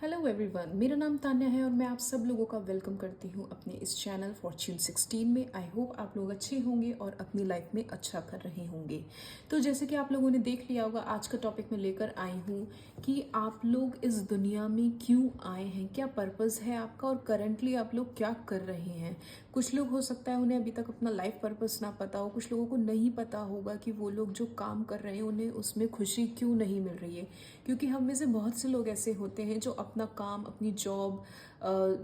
Hello everyone, मेरा नाम तान्या है और मैं आप सब लोगों का वेलकम करती हूँ अपने इस चैनल फॉर्च्यून 16 में। आई होप आप लोग अच्छे होंगे और अपनी लाइफ में अच्छा कर रहे होंगे। तो जैसे कि आप लोगों ने देख लिया होगा, आज का टॉपिक मैं लेकर आई हूँ कि आप लोग इस दुनिया में क्यों आए हैं, क्या पर्पस है आपका और करंटली आप लोग क्या कर रहे हैं। कुछ लोग हो सकता है उन्हें अभी तक अपना लाइफ पर्पस ना पता हो, कुछ लोगों को नहीं पता होगा कि वो लोग जो काम कर रहे हैं उन्हें उसमें खुशी क्यों नहीं मिल रही है। क्योंकि हम में से बहुत से लोग ऐसे होते हैं जो अपना काम, अपनी जॉब,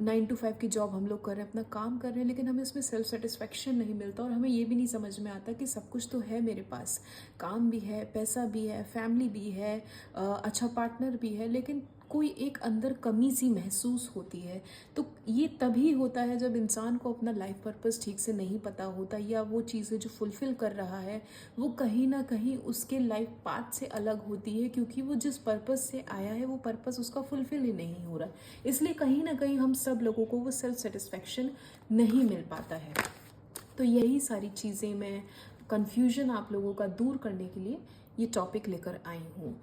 9 to 5 की जॉब हम लोग कर रहे हैं, अपना काम कर रहे हैं, लेकिन हमें उसमें सेल्फ सेटिस्फेक्शन नहीं मिलता और हमें ये भी नहीं समझ में आता कि सब कुछ तो है मेरे पास, काम भी है, पैसा भी है, फैमिली भी है, अच्छा पार्टनर भी है, लेकिन कोई एक अंदर कमी सी महसूस होती है। तो ये तभी होता है जब इंसान को अपना लाइफ पर्पस ठीक से नहीं पता होता, या वो चीज़ें जो फुलफ़िल कर रहा है वो कहीं ना कहीं उसके लाइफ पाथ से अलग होती है, क्योंकि वो जिस पर्पस से आया है वो पर्पस उसका फुलफ़िल ही नहीं हो रहा। इसलिए कहीं ना कहीं हम सब लोगों को वो सेल्फ सेटिस्फेक्शन नहीं मिल पाता है। तो यही सारी चीज़ें मैं कन्फ्यूजन आप लोगों का दूर करने के लिए ये टॉपिक लेकर आई हूँ।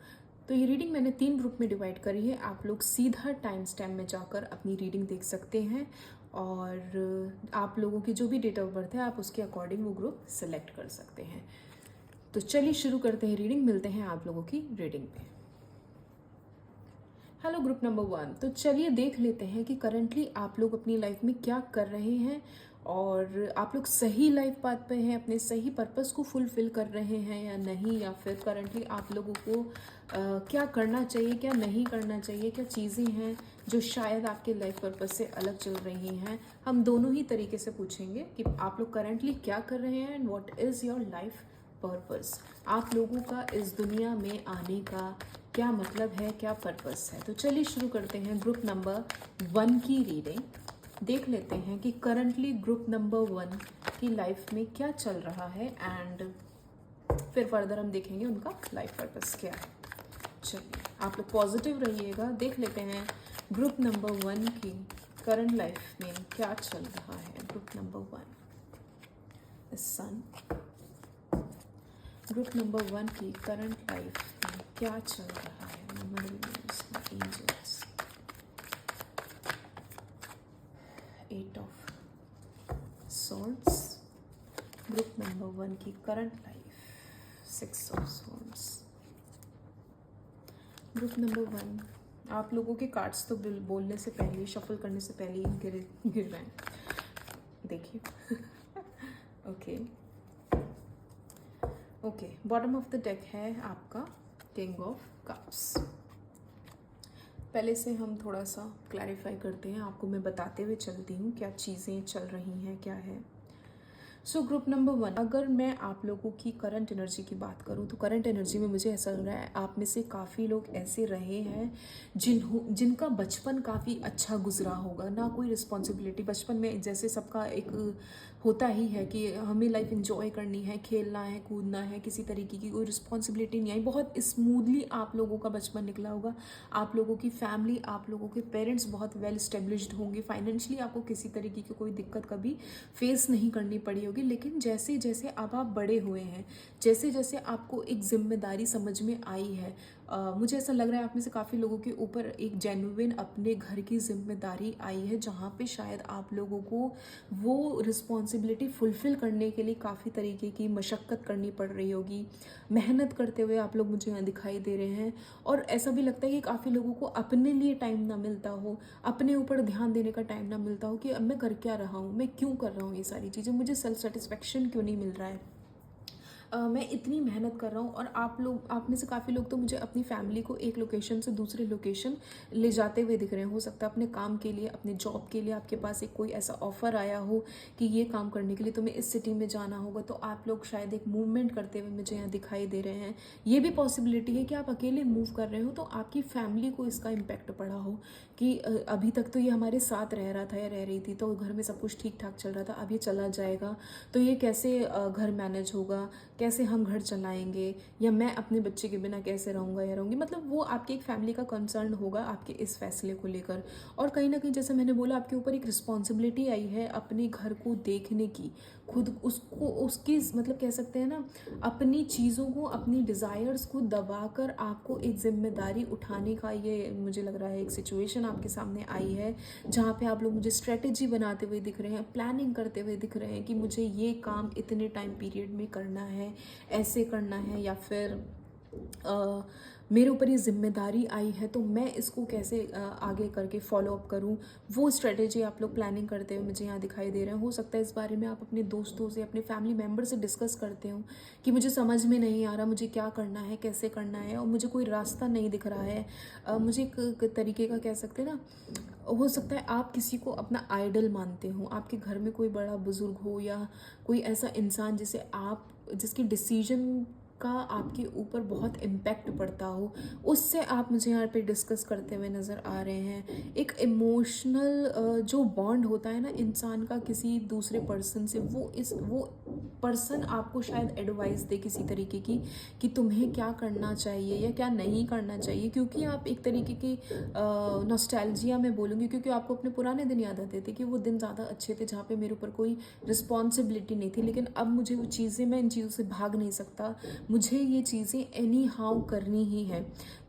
तो ये रीडिंग मैंने 3 ग्रुप में डिवाइड करी है। आप लोग सीधा टाइम स्टैम्प में जाकर अपनी रीडिंग देख सकते हैं और आप लोगों की जो भी डेट ऑफ बर्थ है आप उसके अकॉर्डिंग वो ग्रुप सेलेक्ट कर सकते हैं। तो चलिए शुरू करते हैं रीडिंग, मिलते हैं आप लोगों की रीडिंग पे। हेलो ग्रुप नंबर 1, तो चलिए देख लेते हैं कि करंटली आप लोग अपनी लाइफ में क्या कर रहे हैं और आप लोग सही लाइफ पाथ पे हैं, अपने सही पर्पस को फुलफिल कर रहे हैं या नहीं, या फिर करंटली आप लोगों को क्या करना चाहिए, क्या नहीं करना चाहिए, क्या चीज़ें हैं जो शायद आपके लाइफ पर्पस से अलग चल रही हैं। हम दोनों ही तरीके से पूछेंगे कि आप लोग करंटली क्या कर रहे हैं and what is your life purpose. आप लोगों का इस दुनिया में आने का क्या मतलब है, क्या पर्पस है। तो चलिए शुरू करते हैं ग्रुप नंबर 1 की रीडिंग। देख लेते हैं कि करंटली ग्रुप नंबर 1 की लाइफ में क्या चल रहा है एंड फिर फर्दर हम देखेंगे उनका लाइफ पर्पस क्या है। चलिए आप लोग पॉजिटिव रहिएगा। देख लेते हैं ग्रुप नंबर 1 की करंट लाइफ में क्या चल रहा है। Group number 1 sun, group number 1 की करंट लाइफ में क्या चल रहा है। Angels, 8 of swords, group number 1 की current life, 6 of swords. Group number 1, आप लोगों के कार्ड्स तो बोलने से पहले, शफल करने से पहले ही गिर रहे हैं, देखिए। Okay, bottom of the deck है आपका किंग ऑफ कप्स। पहले से हम थोड़ा सा क्लैरिफाई करते हैं, आपको मैं बताते हुए चलती हूँ क्या चीज़ें चल रही हैं, क्या है। सो ग्रुप नंबर 1, अगर मैं आप लोगों की करंट एनर्जी की बात करूं तो करंट एनर्जी में मुझे ऐसा लग रहा है आप में से काफ़ी लोग ऐसे रहे हैं जिनका बचपन काफ़ी अच्छा गुजरा होगा। ना कोई रिस्पॉन्सिबिलिटी, बचपन में जैसे सबका एक होता ही है कि हमें लाइफ इंजॉय करनी है, खेलना है, कूदना है, किसी तरीके की कोई रिस्पॉन्सिबिलिटी नहीं आई, बहुत स्मूथली आप लोगों का बचपन निकला होगा। आप लोगों की फैमिली, आप लोगों के पेरेंट्स बहुत वेल स्टेब्लिश्ड होंगे, फाइनेंशियली आपको किसी तरीके की कोई दिक्कत कभी फेस नहीं करनी पड़ी होगी। लेकिन जैसे जैसे अब आप बड़े हुए हैं, जैसे जैसे आपको एक जिम्मेदारी समझ में आई है, मुझे ऐसा लग रहा है आप में से काफ़ी लोगों के ऊपर एक जेन्युइन अपने घर की जिम्मेदारी आई है, जहाँ पे शायद आप लोगों को वो रिस्पॉन्सिबिलिटी फुलफ़िल करने के लिए काफ़ी तरीके की मशक्क़त करनी पड़ रही होगी। मेहनत करते हुए आप लोग मुझे यहाँ दिखाई दे रहे हैं और ऐसा भी लगता है कि काफ़ी लोगों को अपने लिए टाइम ना मिलता हो, अपने ऊपर ध्यान देने का टाइम ना मिलता हो कि अब मैं कर क्या रहा हूँ, मैं क्यों कर रहा हूँ ये सारी चीज़ें, मुझे सेल्फ सेटिस्फेक्शन क्यों नहीं मिल रहा है, मैं इतनी मेहनत कर रहा हूँ। और आप में से काफ़ी लोग तो मुझे अपनी फैमिली को एक लोकेशन से दूसरे लोकेशन ले जाते हुए दिख रहे हैं। हो सकता है अपने काम के लिए, अपने जॉब के लिए आपके पास एक कोई ऐसा ऑफ़र आया हो कि ये काम करने के लिए तुम्हें इस सिटी में जाना होगा, तो आप लोग शायद एक मूवमेंट करते हुए मुझे यहाँ दिखाई दे रहे हैं। ये भी पॉसिबिलिटी है कि आप अकेले मूव कर रहे हो तो आपकी फैमिली को इसका इम्पैक्ट पड़ा हो कि अभी तक तो ये हमारे साथ रह रहा था या रह रही थी, तो घर में सब कुछ ठीक ठाक चल रहा था, अब ये चला जाएगा तो ये कैसे घर मैनेज होगा, कैसे हम घर चलाएंगे, या मैं अपने बच्चे के बिना कैसे रहूँगा या रहूँगी। मतलब वो आपकी एक फैमिली का कंसर्न होगा आपके इस फैसले को लेकर। और कहीं ना कहीं जैसे मैंने बोला आपके ऊपर एक रिस्पॉन्सिबिलिटी आई है अपने घर को देखने की, खुद उसको उसकी मतलब कह सकते हैं ना, अपनी चीज़ों को, अपनी डिज़ायर्स को दबाकर आपको एक ज़िम्मेदारी उठाने का ये मुझे लग रहा है एक सिचुएशन आपके सामने आई है, जहाँ पे आप लोग मुझे स्ट्रेटेजी बनाते हुए दिख रहे हैं, प्लानिंग करते हुए दिख रहे हैं कि मुझे ये काम इतने टाइम पीरियड में करना है, ऐसे करना है, या फिर मेरे ऊपर ये ज़िम्मेदारी आई है तो मैं इसको कैसे आगे करके फॉलो अप करूँ, वो स्ट्रेटेजी आप लोग प्लानिंग करते हुए मुझे यहाँ दिखाई दे रहे हैं। हो सकता है इस बारे में आप अपने दोस्तों से, अपने फैमिली मेम्बर से डिस्कस करते हो कि मुझे समझ में नहीं आ रहा, मुझे क्या करना है, कैसे करना है, और मुझे कोई रास्ता नहीं दिख रहा है। मुझे एक तरीके का कह सकते हैं ना, हो सकता है आप किसी को अपना आइडल मानते हो, आपके घर में कोई बड़ा बुजुर्ग हो या कोई ऐसा इंसान जिसकी डिसीजन का आपके ऊपर बहुत इम्पैक्ट पड़ता हो, उससे आप मुझे यहाँ पे डिस्कस करते हुए नज़र आ रहे हैं। एक इमोशनल जो बॉन्ड होता है ना इंसान का किसी दूसरे पर्सन से, वो पर्सन आपको शायद एडवाइस दे किसी तरीके की कि तुम्हें क्या करना चाहिए या क्या नहीं करना चाहिए, क्योंकि आप एक तरीके की नॉस्टैल्जिया में बोलूँगी, क्योंकि आपको अपने पुराने दिन याद आते थे कि वो दिन ज़्यादा अच्छे थे जहाँ पे मेरे ऊपर कोई रिस्पॉन्सिबिलिटी नहीं थी, लेकिन अब मुझे वो चीज़ें, मैं इन चीज़ों से भाग नहीं सकता, मुझे ये चीज़ें एनी हाउ करनी ही है।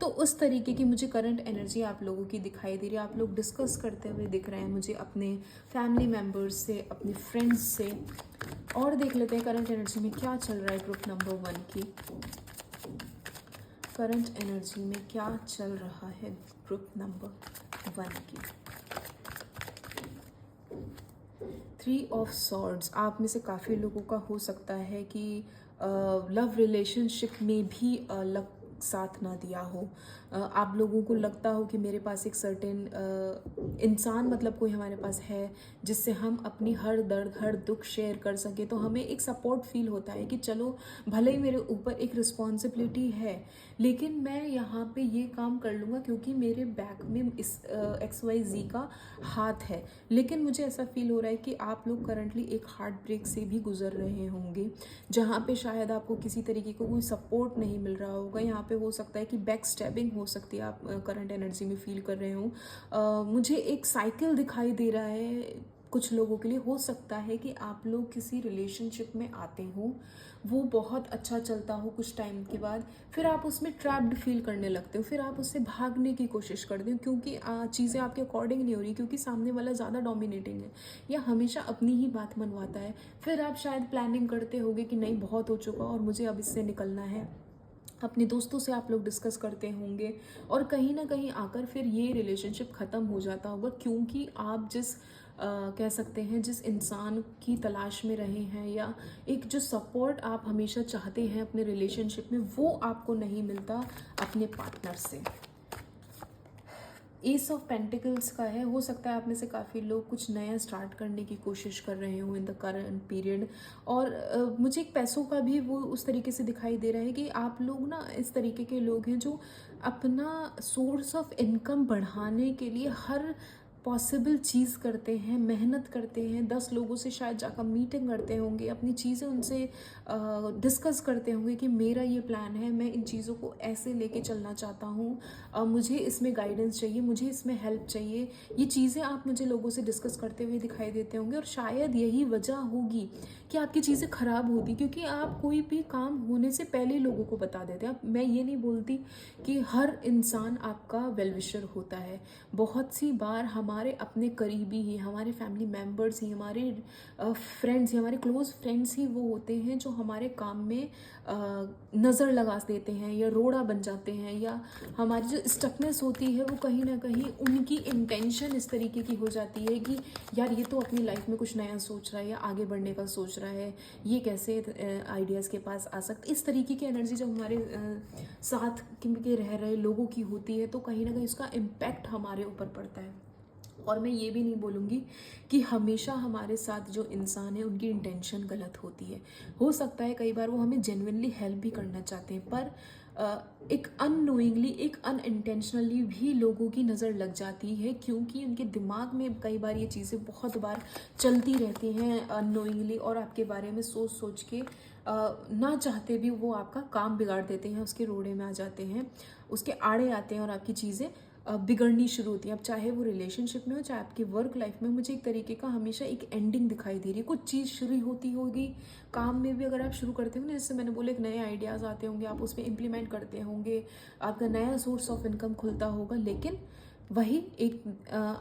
तो उस तरीके की मुझे करंट एनर्जी आप लोगों की दिखाई दे रही है। आप लोग डिस्कस करते हुए दिख रहे हैं मुझे अपने फैमिली मेम्बर्स से, अपने फ्रेंड्स से। और देख लेते हैं करंट एनर्जी में क्या चल रहा है ग्रुप नंबर 1 की। करंट एनर्जी में क्या चल रहा है ग्रुप नंबर 1 की। 3 ऑफ सॉर्ड्स, आप में से काफ़ी लोगों का हो सकता है कि लव रिलेशनशिप में भी साथ ना दिया हो। आप लोगों को लगता हो कि मेरे पास एक सर्टेन इंसान, मतलब कोई हमारे पास है जिससे हम अपनी हर दर्द, हर दुख शेयर कर सकें, तो हमें एक सपोर्ट फील होता है कि चलो भले ही मेरे ऊपर एक रिस्पॉन्सिबिलिटी है, लेकिन मैं यहाँ पे ये काम कर लूँगा क्योंकि मेरे बैक में इस XYZ का हाथ है। लेकिन मुझे ऐसा फील हो रहा है कि आप लोग करंटली एक हार्ट ब्रेक से भी गुजर रहे होंगे, जहाँ पे शायद आपको किसी तरीके को कोई सपोर्ट नहीं मिल रहा होगा। यहाँ पे हो सकता है कि बैक स्टैबिंग हो सकती है, आप करंट एनर्जी में फील कर रहे हो। मुझे एक साइकिल दिखाई दे रहा है कुछ लोगों के लिए। हो सकता है कि आप लोग किसी रिलेशनशिप में आते हो, वो बहुत अच्छा चलता हो, कुछ टाइम के बाद फिर आप उसमें ट्रैप्ड फील करने लगते हो, फिर आप उससे भागने की कोशिश करते हो क्योंकि चीज़ें आपके अकॉर्डिंग नहीं हो रही, क्योंकि सामने वाला ज़्यादा डोमिनेटिंग है या हमेशा अपनी ही बात मनवाता है। फिर आप शायद प्लानिंग करते होगे कि नहीं, बहुत हो चुका और मुझे अब इससे निकलना है। अपने दोस्तों से आप लोग डिस्कस करते होंगे और कहीं ना कहीं आकर फिर ये रिलेशनशिप ख़त्म हो जाता होगा, क्योंकि आप कह सकते हैं जिस इंसान की तलाश में रहे हैं या एक जो सपोर्ट आप हमेशा चाहते हैं अपने रिलेशनशिप में, वो आपको नहीं मिलता अपने पार्टनर से। एस ऑफ पेंटिकल्स का है। हो सकता है आप में से काफ़ी लोग कुछ नया स्टार्ट करने की कोशिश कर रहे हो इन द करंट पीरियड। और मुझे एक पैसों का भी वो उस तरीके से दिखाई दे रहा है कि आप लोग ना इस तरीके के लोग हैं जो अपना सोर्स ऑफ इनकम बढ़ाने के लिए हर पॉसिबल चीज़ करते हैं, मेहनत करते हैं। 10 लोगों से शायद जाकर मीटिंग करते होंगे, अपनी चीज़ें उनसे डिस्कस करते होंगे कि मेरा ये प्लान है, मैं इन चीज़ों को ऐसे लेके चलना चाहता हूँ, मुझे इसमें गाइडेंस चाहिए, मुझे इसमें हेल्प चाहिए। ये चीज़ें आप मुझे लोगों से डिस्कस करते हुए दिखाई देते होंगे और शायद यही वजह होगी कि आपकी चीज़ें ख़राब होती, क्योंकि आप कोई भी काम होने से पहले लोगों को बता देते हैं। मैं ये नहीं बोलती कि हर इंसान आपका वेल विशर होता है। बहुत सी बार हमारे अपने करीबी ही, हमारे फैमिली मेम्बर्स ही, हमारे फ्रेंड्स ही, हमारे क्लोज फ्रेंड्स ही वो होते हैं जो हमारे काम में नज़र लगा देते हैं या रोड़ा बन जाते हैं, या हमारी जो स्टकनेस होती है वो कहीं ना कहीं उनकी इंटेंशन इस तरीके की हो जाती है कि यार ये तो अपनी लाइफ में कुछ नया सोच रहा है या आगे बढ़ने का सोच रहा है, ये कैसे आइडियाज़ के पास आ सकते। इस तरीके की एनर्जी जब हमारे साथ के रह रहे लोगों की होती है तो कहीं ना कहीं उसका इम्पैक्ट हमारे ऊपर पड़ता है। और मैं ये भी नहीं बोलूँगी कि हमेशा हमारे साथ जो इंसान है उनकी इंटेंशन गलत होती है। हो सकता है कई बार वो हमें जेन्युइनली हेल्प भी करना चाहते हैं, पर एक अननोइंगली, एक अनइंटेंशनली भी लोगों की नज़र लग जाती है, क्योंकि उनके दिमाग में कई बार ये चीज़ें बहुत बार चलती रहती हैं अननोइंगली, और आपके बारे में सोच सोच के ना चाहते भी वो आपका काम बिगाड़ देते हैं, उसके रोड़े में आ जाते हैं, उसके आड़े आते हैं और आपकी चीज़ें बिगड़नी शुरू होती है। अब चाहे वो रिलेशनशिप में हो, चाहे आपकी वर्क लाइफ में, मुझे एक तरीके का हमेशा एक एंडिंग दिखाई दे रही है। कुछ चीज़ शुरू होती होगी, काम में भी अगर आप शुरू करते होंगे, जैसे मैंने बोला, एक नए आइडियाज़ आते होंगे, आप उसमें इम्प्लीमेंट करते होंगे, आपका नया सोर्स ऑफ इनकम खुलता होगा, लेकिन वही एक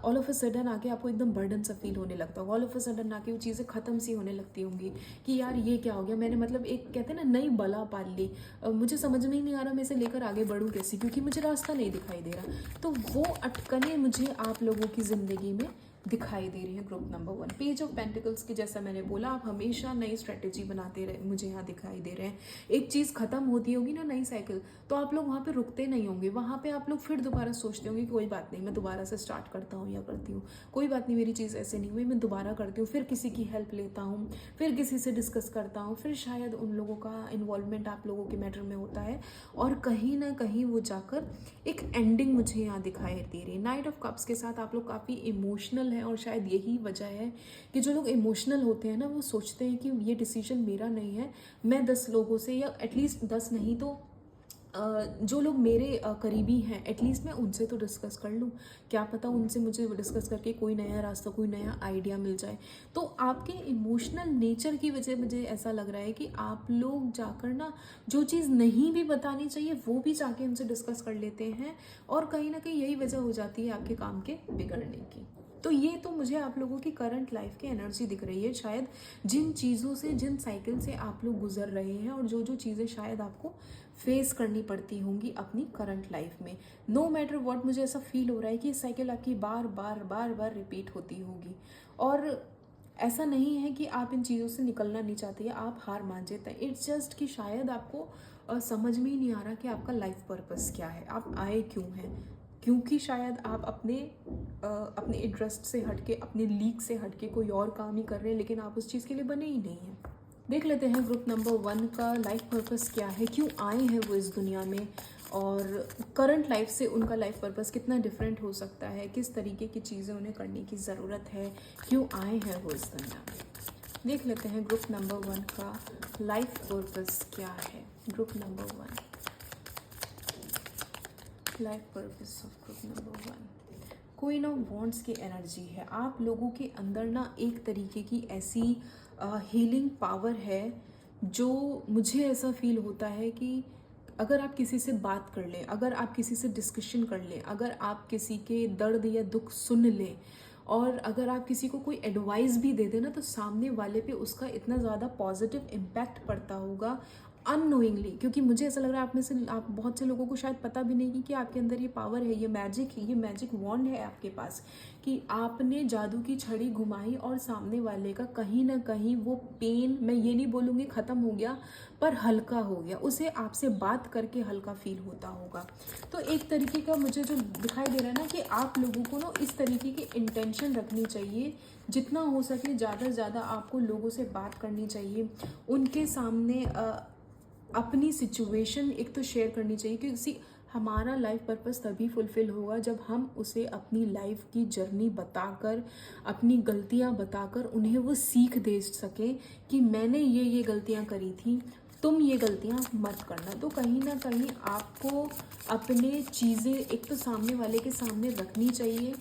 ऑल ऑफ अ सडन आके आपको एकदम बर्डन सा फील होने लगता होगा। ऑल ऑफ अ सडन आके वो चीज़ें ख़त्म सी होने लगती होंगी कि यार ये क्या हो गया, मैंने मतलब एक कहते हैं ना नई बला पाल ली, मुझे समझ में ही नहीं आ रहा मैं इसे लेकर आगे बढ़ूँ कैसे, क्योंकि मुझे रास्ता नहीं दिखाई दे रहा। तो वो अटकनें मुझे आप लोगों की ज़िंदगी में दिखाई दे रही है। Group number 1, page of pentacles की, जैसा मैंने बोला, आप हमेशा नई स्ट्रेटेजी बनाते रहे, मुझे यहाँ दिखाई दे रहे हैं। एक चीज़ खत्म होती होगी ना, नई साइकिल, तो आप लोग वहाँ पे रुकते नहीं होंगे, वहाँ पे आप लोग फिर दोबारा सोचते होंगे कोई बात नहीं, मैं दोबारा से स्टार्ट करता हूँ या करती हूँ, कोई बात नहीं, मेरी चीज़ ऐसे नहीं हुई, मैं दोबारा करती हूँ, फिर किसी की हेल्प लेता हूँ, फिर किसी से डिस्कस करता हूँ, फिर शायद उन लोगों का इन्वॉल्वमेंट आप लोगों के मैटर में होता है, और कहीं ना कहीं वो जाकर एक एंडिंग मुझे यहाँ दिखाई दे रही है। नाइट ऑफ कप्स के साथ आप लोग काफ़ी इमोशनल हैं, और शायद यही वजह है कि जो लोग इमोशनल होते हैं ना, वो सोचते हैं कि ये डिसीजन मेरा नहीं है, मैं 10 लोगों से, या एटलीस्ट 10 नहीं तो जो लोग मेरे करीबी हैं, एटलीस्ट मैं उनसे तो डिस्कस कर लूँ, क्या पता उनसे मुझे डिस्कस करके कोई नया रास्ता, कोई नया आइडिया मिल जाए। तो आपके इमोशनल नेचर की वजह मुझे ऐसा लग रहा है कि आप लोग जाकर ना जो चीज़ नहीं भी बतानी चाहिए वो भी जाके उनसे डिस्कस कर लेते हैं, और कहीं ना कहीं यही वजह हो जाती है आपके काम के बिगड़ने की। तो ये तो मुझे आप लोगों की करंट लाइफ की एनर्जी दिख रही है, शायद जिन चीज़ों से, जिन साइकिल से आप लोग गुजर रहे हैं, और जो जो चीज़ें शायद आपको फेस करनी पड़ती होंगी अपनी करंट लाइफ में, नो मैटर व्हाट, मुझे ऐसा फील हो रहा है कि ये साइकिल आपकी बार बार बार बार रिपीट होती होगी। और ऐसा नहीं है कि आप इन चीज़ों से निकलना नहीं चाहते या आप हार मान जाते हैं, इट्स जस्ट कि शायद आपको समझ में ही नहीं आ रहा कि आपका लाइफ पर्पस क्या है, आप आए क्यों हैं, क्योंकि शायद आप अपने इंटरेस्ट से हटके, अपने लीक से हटके कोई और काम ही कर रहे हैं, लेकिन आप उस चीज़ के लिए बने ही नहीं हैं। देख लेते हैं ग्रुप नंबर 1 का लाइफ पर्पस क्या है, क्यों आए हैं वो इस दुनिया में, और करंट लाइफ से उनका लाइफ पर्पस कितना डिफरेंट हो सकता है, किस तरीके की चीज़ें उन्हें करने की ज़रूरत है, क्यों आए हैं वो इस दुनिया में। देख लेते हैं ग्रुप नंबर 1 का लाइफ पर्पस क्या है। Group number 1, life purpose of group number 1, queen of wands की एनर्जी है। आप लोगों के अंदर ना एक तरीके की ऐसी हीलिंग पावर है, जो मुझे ऐसा फील होता है कि अगर आप किसी से बात कर लें, अगर आप किसी से डिस्कशन कर लें, अगर आप किसी के दर्द या दुख सुन लें, और अगर आप किसी को कोई एडवाइस भी दे दें ना, तो सामने वाले पे उसका इतना ज़्यादा पॉजिटिव इम्पैक्ट पड़ता होगा अननोइंगली, क्योंकि मुझे ऐसा लग रहा है आप बहुत से लोगों को शायद पता भी नहीं कि आपके अंदर ये पावर है, ये मैजिक वॉन्ड है आपके पास, कि आपने जादू की छड़ी घुमाई और सामने वाले का कहीं ना कहीं वो पेन, मैं ये नहीं बोलूँगी ख़त्म हो गया, पर हल्का हो गया, उसे आपसे बात करके हल्का फील होता होगा। तो एक तरीके का मुझे जो दिखाई दे रहा है ना, कि आप लोगों को ना इस तरीके की इंटेंशन रखनी चाहिए, जितना हो सके ज़्यादा से ज़्यादा आपको लोगों से बात करनी चाहिए, उनके सामने अपनी सिचुएशन एक तो शेयर करनी चाहिए, क्योंकि हमारा लाइफ पर्पस तभी फुलफ़िल होगा जब हम उसे अपनी लाइफ की जर्नी बताकर, अपनी गलतियां बताकर उन्हें वो सीख दे सकें कि मैंने ये गलतियां करी थी, तुम ये गलतियां मत करना। तो कहीं ना कहीं आपको अपने चीज़ें एक तो सामने वाले के सामने रखनी चाहिए,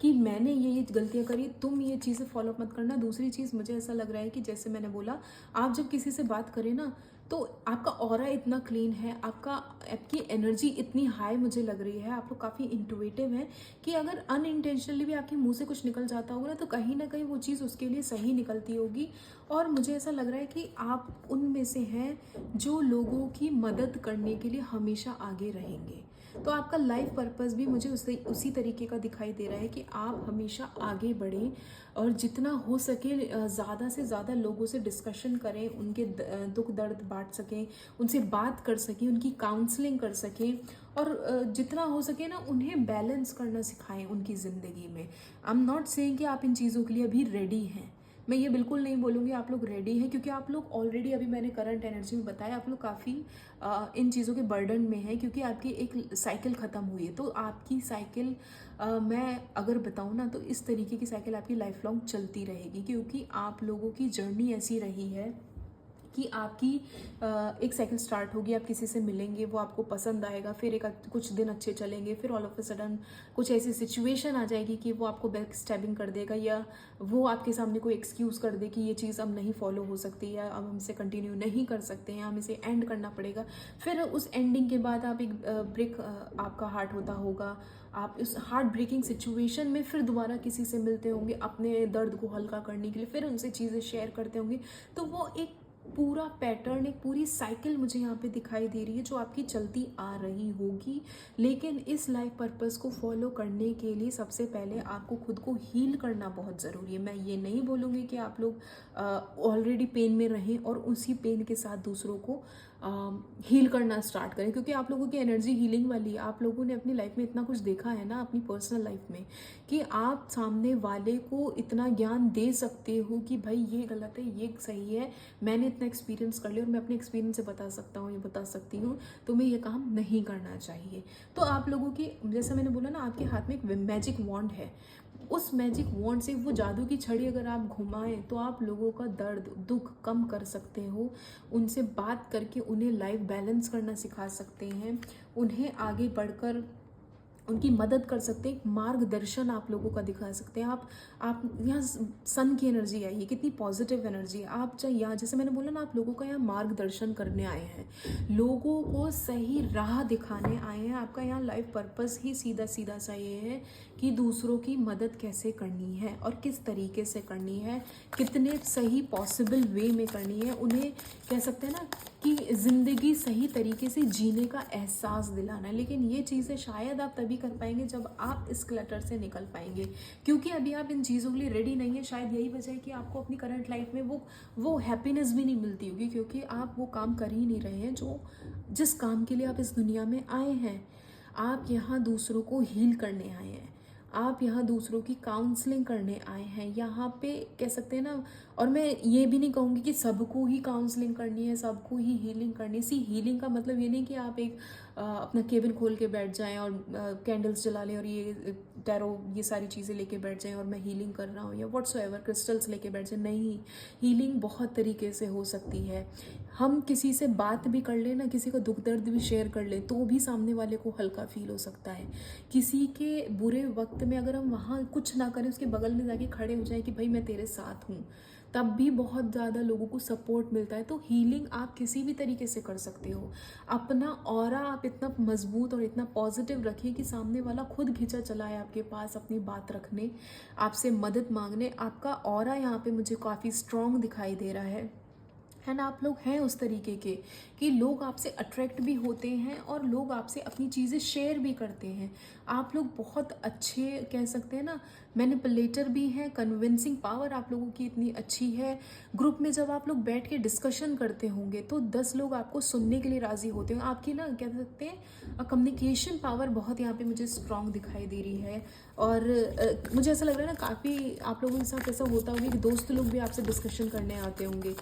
कि मैंने ये गलतियाँ करी, तुम ये चीज़ें फॉलो मत करना। दूसरी चीज़ मुझे ऐसा लग रहा है कि जैसे मैंने बोला, आप जब किसी से बात करें ना, तो आपका ऑरा इतना क्लीन है, आपकी एनर्जी इतनी हाई मुझे लग रही है, आप लोग काफ़ी इंटुइटिव हैं, कि अगर अनइंटेंशनली भी आपके मुंह से कुछ निकल जाता होगा ना, तो कहीं ना कहीं वो चीज़ उसके लिए सही निकलती होगी। और मुझे ऐसा लग रहा है कि आप उनमें से हैं जो लोगों की मदद करने के लिए हमेशा आगे रहेंगे। तो आपका लाइफ पर्पस भी मुझे उसी तरीके का दिखाई दे रहा है कि आप हमेशा आगे बढ़ें, और जितना हो सके ज़्यादा से ज़्यादा लोगों से डिस्कशन करें, उनके दुख दर्द बांट सकें, उनसे बात कर सकें, उनकी काउंसलिंग कर सकें, और जितना हो सके ना उन्हें बैलेंस करना सिखाएं उनकी ज़िंदगी में। आई एम नॉट सेइंग कि आप इन चीज़ों के लिए अभी रेडी हैं, मैं ये बिल्कुल नहीं बोलूँगी आप लोग रेडी हैं, क्योंकि आप लोग ऑलरेडी, अभी मैंने करंट एनर्जी में बताया, आप लोग काफ़ी इन चीज़ों के बर्डन में हैं, क्योंकि आपकी एक साइकिल ख़त्म हुई है। तो आपकी साइकिल मैं अगर बताऊँ ना, तो इस तरीके की साइकिल आपकी लाइफ लॉन्ग चलती रहेगी, क्योंकि आप लोगों की जर्नी ऐसी रही है कि आपकी एक साइकिल स्टार्ट होगी, आप किसी से मिलेंगे, वो आपको पसंद आएगा, फिर कुछ दिन अच्छे चलेंगे, फिर ऑल ऑफ अ सडन कुछ ऐसी सिचुएशन आ जाएगी कि वो आपको बैक स्टैबिंग कर देगा, या वो आपके सामने कोई एक्सक्यूज़ कर दे कि ये चीज़ अब नहीं फॉलो हो सकती, या अब हम इसे कंटिन्यू नहीं कर सकते हैं, हम इसे एंड करना पड़ेगा। फिर उस एंडिंग के बाद आप एक ब्रेक आपका हार्ट होता होगा, आप उस हार्ट ब्रेकिंग सिचुएशन में फिर दोबारा किसी से मिलते होंगे अपने दर्द को हल्का करने के लिए, फिर उनसे चीज़ें शेयर करते होंगे। तो वो एक पूरा पैटर्न, एक पूरी साइकिल मुझे यहाँ पे दिखाई दे रही है जो आपकी चलती आ रही होगी। लेकिन इस लाइफ पर्पस को फॉलो करने के लिए सबसे पहले आपको खुद को हील करना बहुत ज़रूरी है। मैं ये नहीं बोलूँगी कि आप लोग ऑलरेडी पेन में रहें और उसी पेन के साथ दूसरों को हील करना स्टार्ट करें, क्योंकि आप लोगों की एनर्जी हीलिंग वाली है। आप लोगों ने अपनी लाइफ में इतना कुछ देखा है ना, अपनी पर्सनल लाइफ में, कि आप सामने वाले को इतना ज्ञान दे सकते हो कि भाई ये गलत है, ये सही है, मैंने इतना एक्सपीरियंस कर लिया और मैं अपने एक्सपीरियंस से बता सकता हूँ, ये बता सकती हूँ, तुम्हें ये काम नहीं करना चाहिए। तो आप लोगों की, जैसा मैंने बोला ना, आपके हाथ में एक मैजिक वॉन्ड है। उस मैजिक वॉन्ड से, वो जादू की छड़ी अगर आप घुमाएं तो आप लोगों का दर्द दुख कम कर सकते हो। उनसे बात करके उन्हें लाइफ बैलेंस करना सिखा सकते हैं, उन्हें आगे बढ़कर उनकी मदद कर सकते हैं, एक मार्गदर्शन आप लोगों का दिखा सकते हैं। आप यहाँ सन की एनर्जी आई है, कितनी पॉजिटिव एनर्जी है। आप चाहे यहाँ, जैसे मैंने बोला ना, आप लोगों का यहाँ मार्गदर्शन करने आए हैं, लोगों को सही राह दिखाने आए हैं। आपका यहाँ लाइफ पर्पस ही सीधा सीधा सा ये है कि दूसरों की मदद कैसे करनी है और किस तरीके से करनी है, कितने सही पॉसिबल वे में करनी है। उन्हें कह सकते हैं ना कि ज़िंदगी सही तरीके से जीने का एहसास दिलाना है। लेकिन ये चीज़ें शायद आप तभी कर पाएंगे जब आप इस क्लटर से निकल पाएंगे, क्योंकि अभी आप इन चीज़ों के लिए रेडी नहीं है। शायद यही वजह है कि आपको अपनी करंट लाइफ में वो हैप्पीनेस भी नहीं मिलती होगी, क्योंकि आप वो काम कर ही नहीं रहे हैं जिस काम के लिए आप इस दुनिया में आए हैं। आप यहाँ दूसरों को हील करने आए हैं, आप यहाँ दूसरों की काउंसलिंग करने आए हैं। यहाँ पे कह सकते हैं ना, और मैं ये भी नहीं कहूँगी कि सबको ही काउंसलिंग करनी है, सबको ही हीलिंग करनी है। हीलिंग का मतलब ये नहीं कि आप एक अपना केबिन खोल के बैठ जाएं और कैंडल्स जला लें और ये टैरो ये सारी चीज़ें लेके बैठ जाएं और मैं हीलिंग कर रहा हूँ, या व्हाट्सएवर क्रिस्टल्स लेके बैठ जाएं। नहीं, हीलिंग बहुत तरीके से हो सकती है। हम किसी से बात भी कर लें ना, किसी का दुख दर्द भी शेयर कर ले, तो भी सामने वाले को हल्का फील हो सकता है। किसी के बुरे वक्त में अगर हम वहाँ कुछ ना करें, उसके बगल में जाके खड़े हो जाए कि भाई मैं तेरे साथ हूँ, तब भी बहुत ज़्यादा लोगों को सपोर्ट मिलता है। तो हीलिंग आप किसी भी तरीके से कर सकते हो। अपना ऑरा आप इतना मजबूत और इतना पॉजिटिव रखिए कि सामने वाला खुद खिंचा चला है आपके पास अपनी बात रखने, आपसे मदद मांगने। आपका ऑरा यहाँ पे मुझे काफ़ी स्ट्रॉन्ग दिखाई दे रहा है। एंड आप लोग हैं उस तरीके के कि लोग आपसे अट्रैक्ट भी होते हैं और लोग आपसे अपनी चीज़ें शेयर भी करते हैं। आप लोग बहुत अच्छे, कह सकते हैं ना, मैनिपुलेटर भी हैं। कन्विंसिंग पावर आप लोगों की इतनी अच्छी है। ग्रुप में जब आप लोग बैठ के डिस्कशन करते होंगे तो 10 लोग आपको सुनने के लिए राज़ी होते हैं। आपकी ना, कह सकते हैं, कम्युनिकेशन पावर बहुत यहाँ पे मुझे स्ट्रॉन्ग दिखाई दे रही है। और मुझे ऐसा लग रहा है ना, काफ़ी आप लोगों के साथ ऐसा होता होगा कि दोस्त लोग भी आपसे डिस्कशन करने आते होंगे।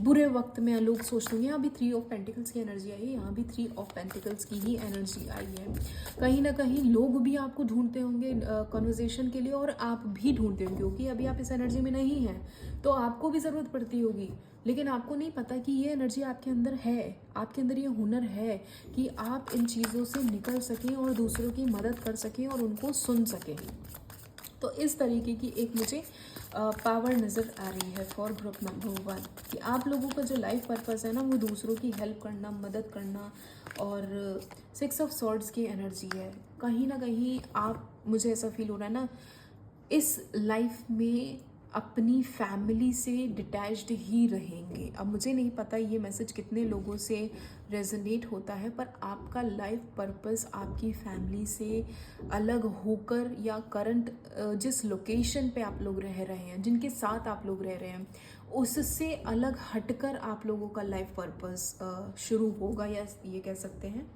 बुरे वक्त में लोग सोचते होंगे। यहाँ भी 3 ऑफ पेंटिकल्स की एनर्जी आई है, यहाँ भी 3 ऑफ पेंटिकल्स की ही एनर्जी आई है। कहीं ना कहीं लोग भी आपको ढूंढते होंगे कन्वर्सेशन के लिए, और आप भी ढूंढते होंगे, क्योंकि अभी आप इस एनर्जी में नहीं हैं तो आपको भी ज़रूरत पड़ती होगी। लेकिन आपको नहीं पता कि ये एनर्जी आपके अंदर है, आपके अंदर ये हुनर है कि आप इन चीज़ों से निकल सकें और दूसरों की मदद कर सकें और उनको सुन सकें। तो इस तरीके की एक मुझे पावर नज़र आ रही है फॉर ग्रुप नंबर 1 कि आप लोगों का जो लाइफ पर्पस है ना, वो दूसरों की हेल्प करना, मदद करना। और 6 ऑफ सॉर्ड्स की एनर्जी है। कहीं ना कहीं आप, मुझे ऐसा फील हो रहा है ना, इस लाइफ में अपनी फैमिली से डिटैच्ड ही रहेंगे। अब मुझे नहीं पता ये मैसेज कितने लोगों से रेजोनेट होता है, पर आपका लाइफ पर्पस आपकी फैमिली से अलग होकर, या करंट जिस लोकेशन पे आप लोग रह रहे हैं, जिनके साथ आप लोग रह रहे हैं, उससे अलग हटकर आप लोगों का लाइफ पर्पस शुरू होगा, या ये कह सकते हैं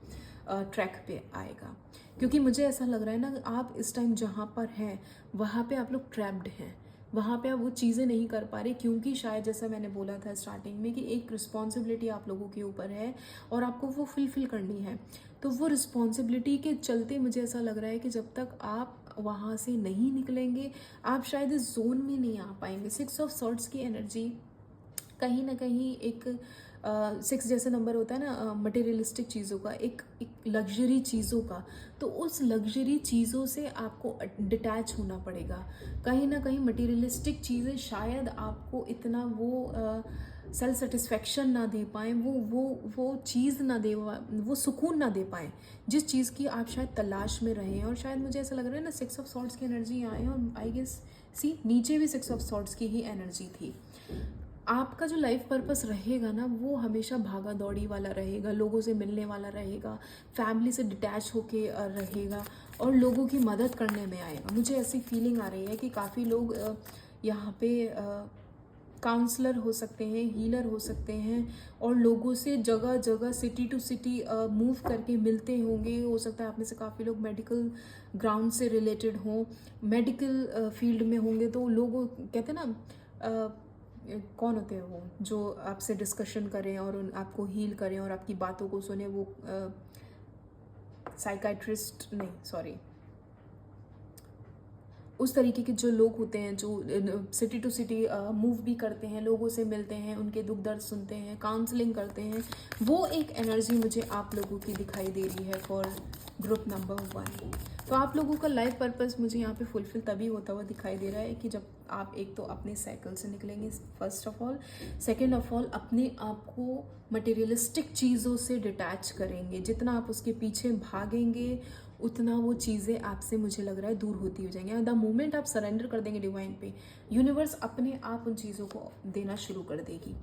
ट्रैक पे आएगा। क्योंकि मुझे ऐसा लग रहा है ना, आप इस टाइम जहाँ पर हैं वहाँ पे आप लोग ट्रैप्ड हैं, वहाँ पे आप वो चीज़ें नहीं कर पा रहे, क्योंकि शायद जैसा मैंने बोला था स्टार्टिंग में कि एक रिस्पॉन्सिबिलिटी आप लोगों के ऊपर है और आपको वो फुलफिल करनी है। तो वो रिस्पॉन्सिबिलिटी के चलते मुझे ऐसा लग रहा है कि जब तक आप वहाँ से नहीं निकलेंगे, आप शायद इस जोन में नहीं आ पाएंगे। 6 ऑफ सॉर्ड्स की एनर्जी कहीं ना कहीं एक 6 जैसे नंबर होता है ना मटेरियलिस्टिक चीज़ों का, एक लग्जरी चीज़ों का, तो उस लग्जरी चीज़ों से आपको डिटैच होना पड़ेगा। कहीं ना कहीं मटेरियलिस्टिक चीज़ें शायद आपको इतना वो सेल्फ सेटिस्फेक्शन ना दे पाएँ, वो चीज़ ना दे, वो सुकून ना दे पाएँ जिस चीज़ की आप शायद तलाश में रहे हैं। और शायद मुझे ऐसा लग रहा है ना 6 ऑफ सॉर्ड्स की एनर्जी यहाँ है, और आई गेस सी नीचे भी 6 ऑफ सॉर्ड्स की ही एनर्जी थी। आपका जो लाइफ पर्पस रहेगा ना वो हमेशा भागा दौड़ी वाला रहेगा, लोगों से मिलने वाला रहेगा, फैमिली से डिटैच होके रहेगा और लोगों की मदद करने में आएगा। मुझे ऐसी फीलिंग आ रही है कि काफ़ी लोग यहाँ पे काउंसलर हो सकते हैं, हीलर हो सकते हैं, और लोगों से जगह जगह सिटी टू सिटी मूव करके मिलते होंगे। हो सकता है आप में से काफ़ी लोग मेडिकल ग्राउंड से रिलेटेड हों, मेडिकल फील्ड में होंगे, तो लोग कहते हैं ना कौन होते हैं वो जो आपसे डिस्कशन करें और आपको हील करें और आपकी बातों को सुने, वो साइकाइट्रिस्ट नहीं, सॉरी, उस तरीके के जो लोग होते हैं जो सिटी टू सिटी मूव भी करते हैं, लोगों से मिलते हैं, उनके दुख दर्द सुनते हैं, काउंसलिंग करते हैं, वो एक एनर्जी मुझे आप लोगों की दिखाई दे रही है फॉर ग्रुप नंबर 1। तो आप लोगों का लाइफ पर्पस मुझे यहाँ पे फुलफिल तभी होता हुआ दिखाई दे रहा है कि जब आप एक तो अपने साइकिल से निकलेंगे first of all, second of all अपने आप को मटेरियलिस्टिक चीज़ों से डिटैच करेंगे। जितना आप उसके पीछे भागेंगे उतना वो चीज़ें आपसे मुझे लग रहा है दूर होती हो जाएंगी। द मोमेंट आप सरेंडर कर देंगे डिवाइन पे, यूनिवर्स अपने आप उन चीज़ों को देना शुरू कर देगी।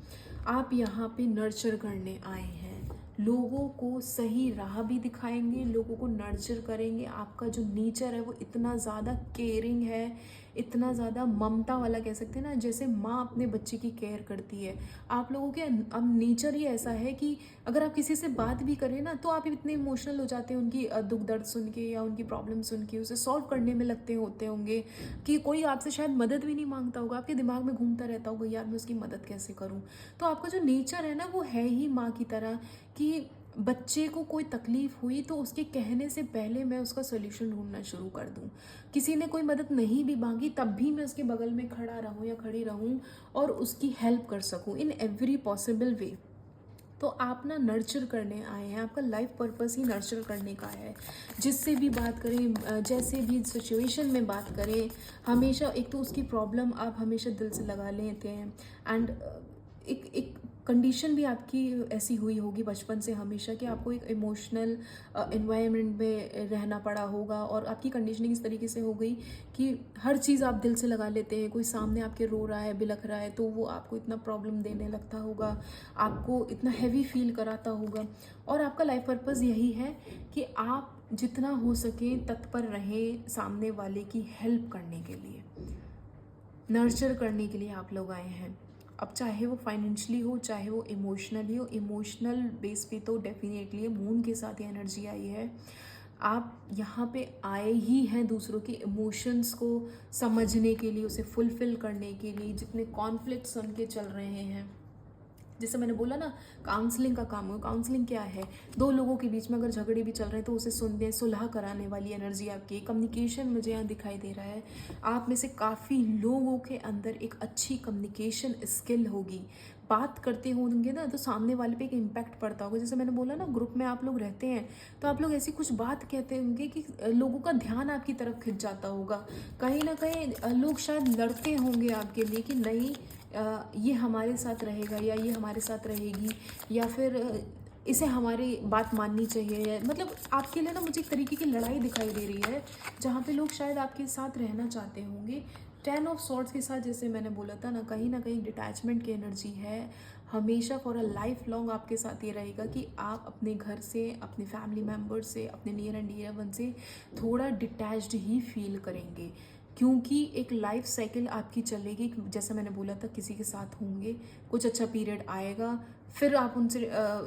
आप यहाँ पे नर्चर करने आए हैं, लोगों को सही राह भी दिखाएंगे, लोगों को नर्चर करेंगे। आपका जो नेचर है वो इतना ज़्यादा केयरिंग है, इतना ज़्यादा ममता वाला कह सकते हैं ना, जैसे माँ अपने बच्चे की केयर करती है। आप लोगों के अब नेचर ही ऐसा है कि अगर आप किसी से बात भी करें ना तो आप इतने इमोशनल हो जाते हैं उनकी दुख दर्द सुन के या उनकी प्रॉब्लम सुन के, उसे सॉल्व करने में लगते होते होंगे कि कोई आपसे शायद मदद भी नहीं मांगता होगा, आपके दिमाग में घूमता रहता होगा यार मैं उसकी मदद कैसे करूँ। तो आपका जो नेचर है ना वो है ही माँ की तरह कि बच्चे को कोई तकलीफ हुई तो उसके कहने से पहले मैं उसका सोल्यूशन ढूंढना शुरू कर दूं। किसी ने कोई मदद नहीं भी मांगी तब भी मैं उसके बगल में खड़ा रहूं या खड़ी रहूं और उसकी हेल्प कर सकूं इन एवरी पॉसिबल वे। तो आप ना नर्चर करने आए हैं, आपका लाइफ पर्पस ही नर्चर करने का है। जिससे भी बात करें, जैसे भी सिचुएशन में बात करें, हमेशा एक तो उसकी प्रॉब्लम आप हमेशा दिल से लगा लेते हैं। एंड एक कंडीशन भी आपकी ऐसी हुई होगी बचपन से हमेशा कि आपको एक इमोशनल एनवायरनमेंट में रहना पड़ा होगा और आपकी कंडीशनिंग इस तरीके से हो गई कि हर चीज़ आप दिल से लगा लेते हैं। कोई सामने आपके रो रहा है, बिलख रहा है, तो वो आपको इतना प्रॉब्लम देने लगता होगा, आपको इतना हैवी फील कराता होगा। और आपका लाइफ पर्पस यही है कि आप जितना हो सके तत्पर रहें सामने वाले की हेल्प करने के लिए, नर्चर करने के लिए आप लोग आए हैं। अब चाहे वो फाइनेंशियली हो, चाहे वो इमोशनली हो, इमोशनल बेस पे तो डेफिनेटली मून के साथ ये एनर्जी आई है। आप यहाँ पे आए ही हैं दूसरों के इमोशंस को समझने के लिए, उसे फुलफिल करने के लिए। जितने कॉन्फ्लिक्ट्स उनके चल रहे हैं, जैसे मैंने बोला ना काउंसलिंग का काम हो, काउंसलिंग क्या है, दो लोगों के बीच में अगर झगड़े भी चल रहे हैं तो उसे सुनने सुलह कराने वाली एनर्जी आपकी। कम्युनिकेशन मुझे यहाँ दिखाई दे रहा है, आप में से काफ़ी लोगों के अंदर एक अच्छी कम्युनिकेशन स्किल होगी। बात करते होंगे ना तो सामने वाले पे एक इम्पैक्ट पड़ता होगा। जैसे मैंने बोला ना ग्रुप में आप लोग रहते हैं तो आप लोग ऐसी कुछ बात कहते होंगे कि लोगों का ध्यान आपकी तरफ खिंच जाता होगा। कहीं ना कहीं लोग शायद लड़ते होंगे आपके लिए कि नहीं ये हमारे साथ रहेगा या ये हमारे साथ रहेगी, या फिर इसे हमारी बात माननी चाहिए। मतलब आपके लिए ना मुझे एक तरीके की लड़ाई दिखाई दे रही है जहाँ पे लोग शायद आपके साथ रहना चाहते होंगे। 10 ऑफ सॉर्ड्स के साथ जैसे मैंने बोला था ना, कहीं ना कहीं डिटैचमेंट की एनर्जी है। हमेशा फॉर अ लाइफ लॉन्ग आपके साथ ये रहेगा कि आप अपने घर से, अपने फैमिली मेम्बर से, अपने नियर एंड डियर वन से थोड़ा डिटैच्ड ही फील करेंगे, क्योंकि एक लाइफ साइकिल आपकी चलेगी। जैसे मैंने बोला था किसी के साथ होंगे, कुछ अच्छा पीरियड आएगा, फिर आप उनसे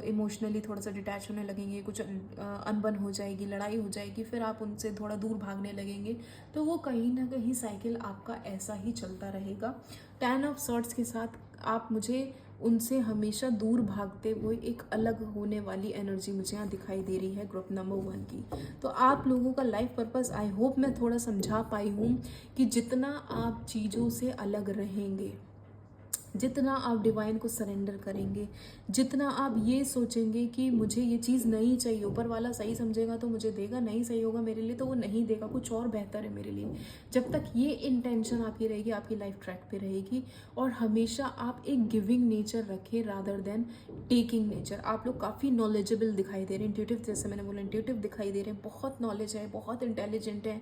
इमोशनली थोड़ा सा डिटैच होने लगेंगे, कुछ अनबन हो जाएगी, लड़ाई हो जाएगी, फिर आप उनसे थोड़ा दूर भागने लगेंगे। तो वो कहीं ना कहीं साइकिल आपका ऐसा ही चलता रहेगा। 10 ऑफ सॉर्ड्स के साथ आप मुझे उनसे हमेशा दूर भागते हुए एक अलग होने वाली एनर्जी मुझे यहाँ दिखाई दे रही है ग्रुप नंबर 1 की। तो आप लोगों का लाइफ पर्पस आई होप मैं थोड़ा समझा पाई हूँ कि जितना आप चीज़ों से अलग रहेंगे, जितना आप डिवाइन को सरेंडर करेंगे, जितना आप ये सोचेंगे कि मुझे ये चीज़ नहीं चाहिए, ऊपर वाला सही समझेगा तो मुझे देगा, नहीं सही होगा मेरे लिए तो वो नहीं देगा, कुछ और बेहतर है मेरे लिए, जब तक ये इंटेंशन आपकी रहेगी आपकी लाइफ ट्रैक पे रहेगी। और हमेशा आप एक गिविंग नेचर रखें रादर देन टेकिंग नेचर। आप लोग काफ़ी नॉलेजेबल दिखाई दे रहे हैं, इंट्यूटिव, जैसे मैंने बोला इंट्यूटिव दिखाई दे रहे हैं, बहुत नॉलेज है, बहुत इंटेलिजेंट है,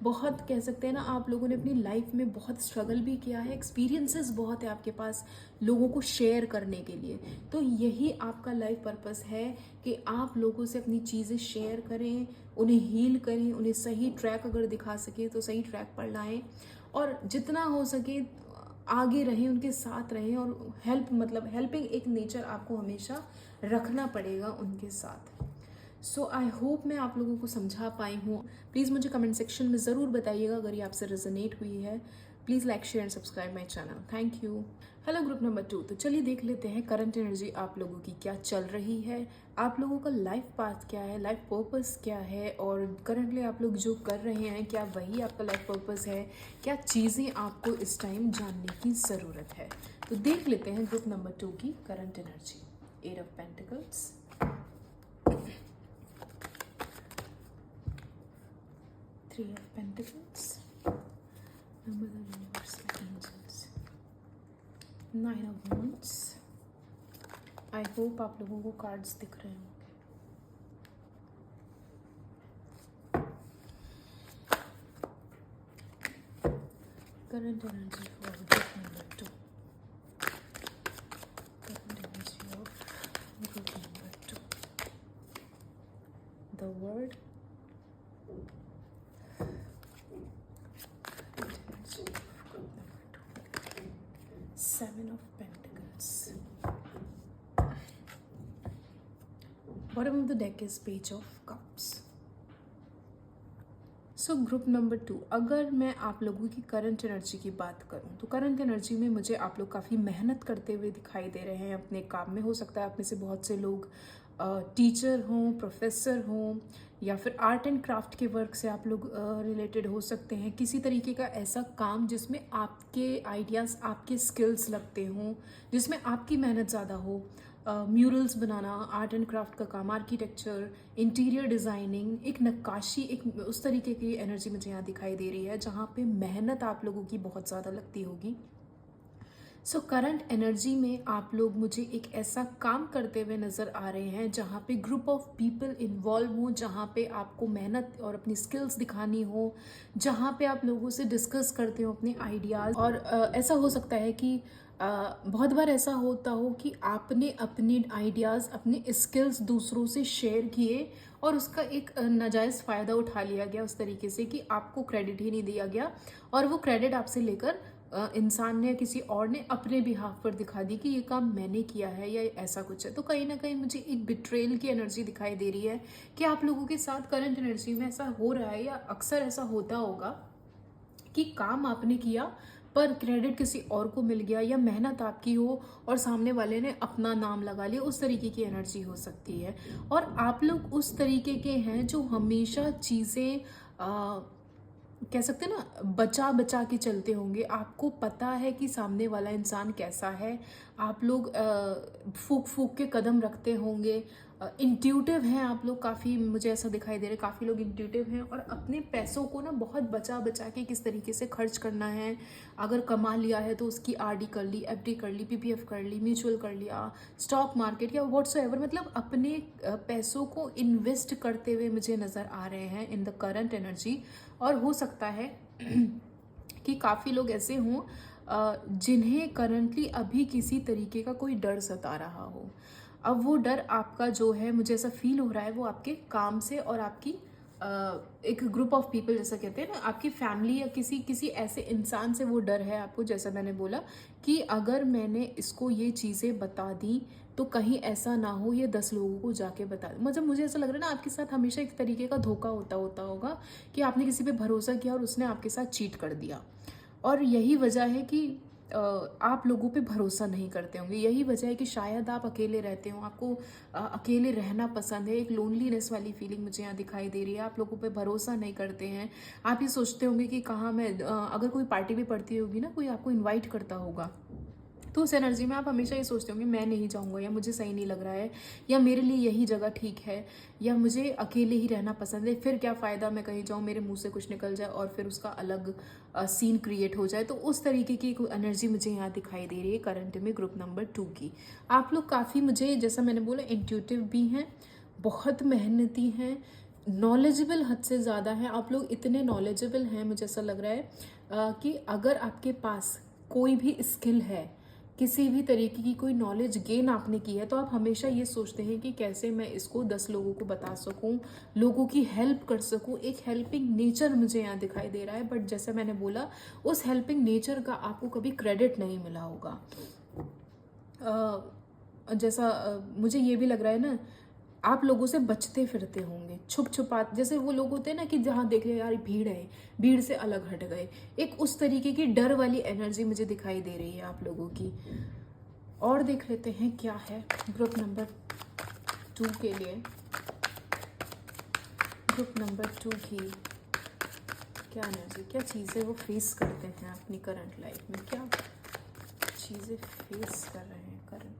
बहुत कह सकते हैं ना आप लोगों ने अपनी लाइफ में बहुत स्ट्रगल भी किया है, एक्सपीरियंसेस बहुत है आपके पास लोगों को शेयर करने के लिए। तो यही आपका लाइफ पर्पस है कि आप लोगों से अपनी चीज़ें शेयर करें, उन्हें हील करें, उन्हें सही ट्रैक अगर दिखा सके तो सही ट्रैक पर लाएं, और जितना हो सके आगे रहें, उनके साथ रहें। और हेल्पिंग एक नेचर आपको हमेशा रखना पड़ेगा उनके साथ। सो आई होप मैं आप लोगों को समझा पाई हूँ। प्लीज़ मुझे कमेंट सेक्शन में ज़रूर बताइएगा अगर ये आपसे रेजोनेट हुई है। Please like share and subscribe my channel. Thank you. Hello group number 2। तो चलिए देख लेते हैं करंट एनर्जी आप लोगों की क्या चल रही है, आप लोगों का लाइफ पाथ क्या है, लाइफ पर्पस क्या है, और करंटली आप लोग जो कर रहे हैं क्या वही आपका लाइफ पर्पस है, क्या चीज़ें आपको इस टाइम जानने की ज़रूरत है। तो देख लेते हैं ग्रुप नंबर 2 की current energy. 8 of pentacles, 3 of Pentacles, number of universe angels, 9 of Wands। I hope आप लोगों को कार्ड्स दिख रहे होंगे। Current energy for group number 2। Current energy of group number 2। The word, Seven of Pentacles. Bottom of the deck is Page of Cups. So group number 2, अगर मैं आप लोगों की करंट एनर्जी की बात करूं तो करंट एनर्जी में मुझे आप लोग काफ़ी मेहनत करते हुए दिखाई दे रहे हैं अपने काम में। हो सकता है आप में से बहुत से लोग टीचर हों, प्रोफेसर हों, या फिर आर्ट एंड क्राफ्ट के वर्क से आप लोग रिलेटेड हो सकते हैं। किसी तरीके का ऐसा काम जिसमें आपके आइडियाज़, आपके स्किल्स लगते हों, जिसमें आपकी मेहनत ज़्यादा हो। Murals banana, art and craft का काम, आर्किटेक्चर, इंटीरियर डिज़ाइनिंग, एक नक्काशी, एक उस तरीके की एनर्जी मुझे यहाँ दिखाई दे रही है जहाँ पे मेहनत आप लोगों की बहुत ज़्यादा लगती होगी। सो करंट एनर्जी में आप लोग मुझे एक ऐसा काम करते हुए नज़र आ रहे हैं जहाँ पे ग्रुप ऑफ पीपल इन्वॉल्व हो, जहाँ पे आपको मेहनत और अपनी स्किल्स दिखानी हो, जहाँ पे आप लोगों से डिस्कस करते हो अपने आइडियाज़। और ऐसा हो सकता है कि बहुत बार ऐसा होता हो कि आपने अपने आइडियाज़, अपने स्किल्स दूसरों से शेयर किए और उसका एक नाजायज़ फ़ायदा उठा लिया गया उस तरीके से कि आपको क्रेडिट ही नहीं दिया गया, और वो क्रेडिट आपसे लेकर इंसान ने या किसी और ने अपने बिहाफ पर दिखा दी कि ये काम मैंने किया है या ऐसा कुछ है। तो कहीं ना कहीं मुझे एक बिट्रेल की एनर्जी दिखाई दे रही है कि आप लोगों के साथ करंट एनर्जी में ऐसा हो रहा है, या अक्सर ऐसा होता होगा कि काम आपने किया पर क्रेडिट किसी और को मिल गया, या मेहनत आपकी हो और सामने वाले ने अपना नाम लगा लिया। उस तरीके की एनर्जी हो सकती है। और आप लोग उस तरीके के हैं जो हमेशा चीज़ें कह सकते हैं ना, बचा बचा के चलते होंगे। आपको पता है कि सामने वाला इंसान कैसा है, आप लोग फूक फूक के कदम रखते होंगे। इंट्यूटिव हैं आप लोग काफ़ी, मुझे ऐसा दिखाई दे रहा है काफ़ी लोग इंट्यूटिव हैं, और अपने पैसों को ना बहुत बचा बचा के किस तरीके से खर्च करना है। अगर कमा लिया है तो उसकी आरडी कर ली, एफडी कर ली, पीपीएफ कर ली, म्यूचुअल कर लिया, स्टॉक मार्केट या व्हाट्सएवर, मतलब अपने पैसों को इन्वेस्ट करते हुए मुझे नज़र आ रहे हैं इन द करंट एनर्जी। और हो सकता है कि काफ़ी लोग ऐसे हों जिन्हें करंटली अभी किसी तरीके का कोई डर सता रहा हो। अब वो डर आपका जो है, मुझे ऐसा फील हो रहा है, वो आपके काम से और आपकी एक ग्रुप ऑफ पीपल जैसा कहते हैं ना, आपकी फैमिली या किसी ऐसे इंसान से वो डर है आपको। जैसा मैंने बोला कि अगर मैंने इसको ये चीज़ें बता दी तो कहीं ऐसा ना हो ये 10 लोगों को जाके बता दे। मतलब मुझे ऐसा लग रहा है ना आपके साथ हमेशा एक तरीके का धोखा होता होगा कि आपने किसी पे भरोसा किया और उसने आपके साथ चीट कर दिया। और यही वजह है कि आप लोगों पे भरोसा नहीं करते होंगे। यही वजह है कि शायद आप अकेले रहते हो, आपको अकेले रहना पसंद है। एक लोनलीनेस वाली फीलिंग मुझे यहाँ दिखाई दे रही है। आप लोगों पे भरोसा नहीं करते हैं। आप ये सोचते होंगे कि कहाँ मैं अगर कोई पार्टी भी पड़ती होगी ना, कोई आपको इनवाइट करता होगा तो उस एनर्जी में आप हमेशा ये सोचते होंगे मैं नहीं जाऊँगा, या मुझे सही नहीं लग रहा है, या मेरे लिए यही जगह ठीक है, या मुझे अकेले ही रहना पसंद है, फिर क्या फ़ायदा मैं कहीं जाऊँ, मेरे मुंह से कुछ निकल जाए और फिर उसका अलग सीन क्रिएट हो जाए। तो उस तरीके की एनर्जी मुझे यहाँ दिखाई दे रही है करंट में ग्रुप नंबर 2 की। आप लोग काफ़ी, मुझे जैसा मैंने बोला, इंट्यूटिव भी हैं, बहुत मेहनती हैं, नॉलेजेबल हद से ज़्यादा हैं। आप लोग इतने नॉलेजेबल हैं, मुझे ऐसा लग रहा है कि अगर आपके पास कोई भी स्किल है, किसी भी तरीके की कोई नॉलेज गेन आपने की है, तो आप हमेशा ये सोचते हैं कि कैसे मैं इसको 10 लोगों को बता सकूं, लोगों की हेल्प कर सकूं। एक हेल्पिंग नेचर मुझे यहाँ दिखाई दे रहा है, बट जैसे मैंने बोला, उस हेल्पिंग नेचर का आपको कभी क्रेडिट नहीं मिला होगा। मुझे ये भी लग रहा है ना, आप लोगों से बचते फिरते होंगे, छुप छुपा, जैसे वो लोग होते हैं ना कि जहाँ देख रहे यार भीड़ है, भीड़ से अलग हट गए, एक उस तरीके की डर वाली एनर्जी मुझे दिखाई दे रही है आप लोगों की। और देख लेते हैं क्या है ग्रुप नंबर 2 के लिए। ग्रुप नंबर 2 की क्या एनर्जी, क्या चीज़ें वो फेस करते हैं अपनी करंट लाइफ में, क्या चीज़ें फेस कर रहे हैं करंट।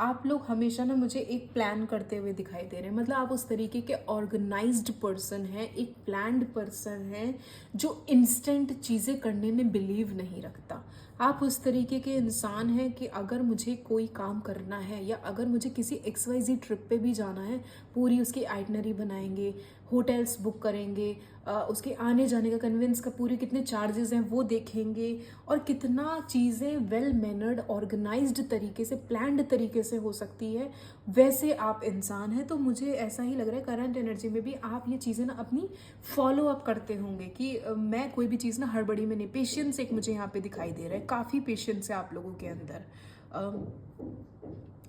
आप लोग हमेशा ना मुझे एक प्लान करते हुए दिखाई दे रहे हैं, मतलब आप उस तरीके के ऑर्गेनाइज्ड पर्सन हैं, एक प्लान्ड पर्सन हैं जो इंस्टेंट चीज़ें करने में बिलीव नहीं रखता। आप उस तरीके के इंसान हैं कि अगर मुझे कोई काम करना है, या अगर मुझे किसी XYZ ट्रिप पे भी जाना है, पूरी उसकी आइटनरी बनाएंगे, होटल्स बुक करेंगे, उसके आने जाने का कन्वेंस का पूरे कितने चार्जेस हैं वो देखेंगे, और कितना चीज़ें वेल मैनर्ड ऑर्गेनाइज्ड तरीके से, प्लान्ड तरीके से हो सकती है, वैसे आप इंसान हैं। तो मुझे ऐसा ही लग रहा है करंट एनर्जी में भी आप ये चीज़ें ना अपनी फॉलो अप करते होंगे कि मैं कोई भी चीज़ ना हड़बड़ी में नहीं। पेशेंस एक मुझे यहाँ पे दिखाई दे रहा है, काफ़ी पेशेंस है आप लोगों के अंदर।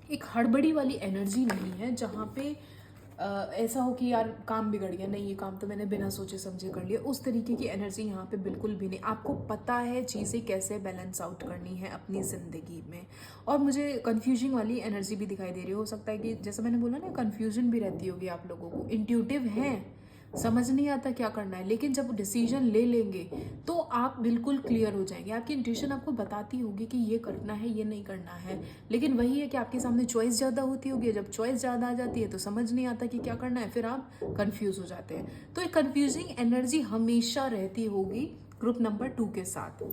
एक हड़बड़ी वाली एनर्जी नहीं है जहाँ पे ऐसा हो कि यार काम बिगड़ गया, नहीं ये काम तो मैंने बिना सोचे समझे कर लिया, उस तरीके की एनर्जी यहाँ पे बिल्कुल भी नहीं। आपको पता है चीज़ें कैसे बैलेंस आउट करनी है अपनी ज़िंदगी में। और मुझे कन्फ्यूजन वाली एनर्जी भी दिखाई दे रही हो सकता है कि जैसा मैंने बोला ना, कन्फ्यूजन भी रहती होगी आप लोगों को, इंट्यूटिव हैं, समझ नहीं आता क्या करना है, लेकिन जब डिसीजन ले लेंगे तो आप बिल्कुल क्लियर हो जाएंगे। आपकी इंट्यूशन आपको बताती होगी कि ये करना है, ये नहीं करना है, लेकिन वही है कि आपके सामने चॉइस ज़्यादा होती होगी। जब चॉइस ज़्यादा आ जाती है तो समझ नहीं आता कि क्या करना है, फिर आप कंफ्यूज हो जाते हैं। तो एक कंफ्यूजिंग एनर्जी हमेशा रहती होगी ग्रुप नंबर 2 के साथ।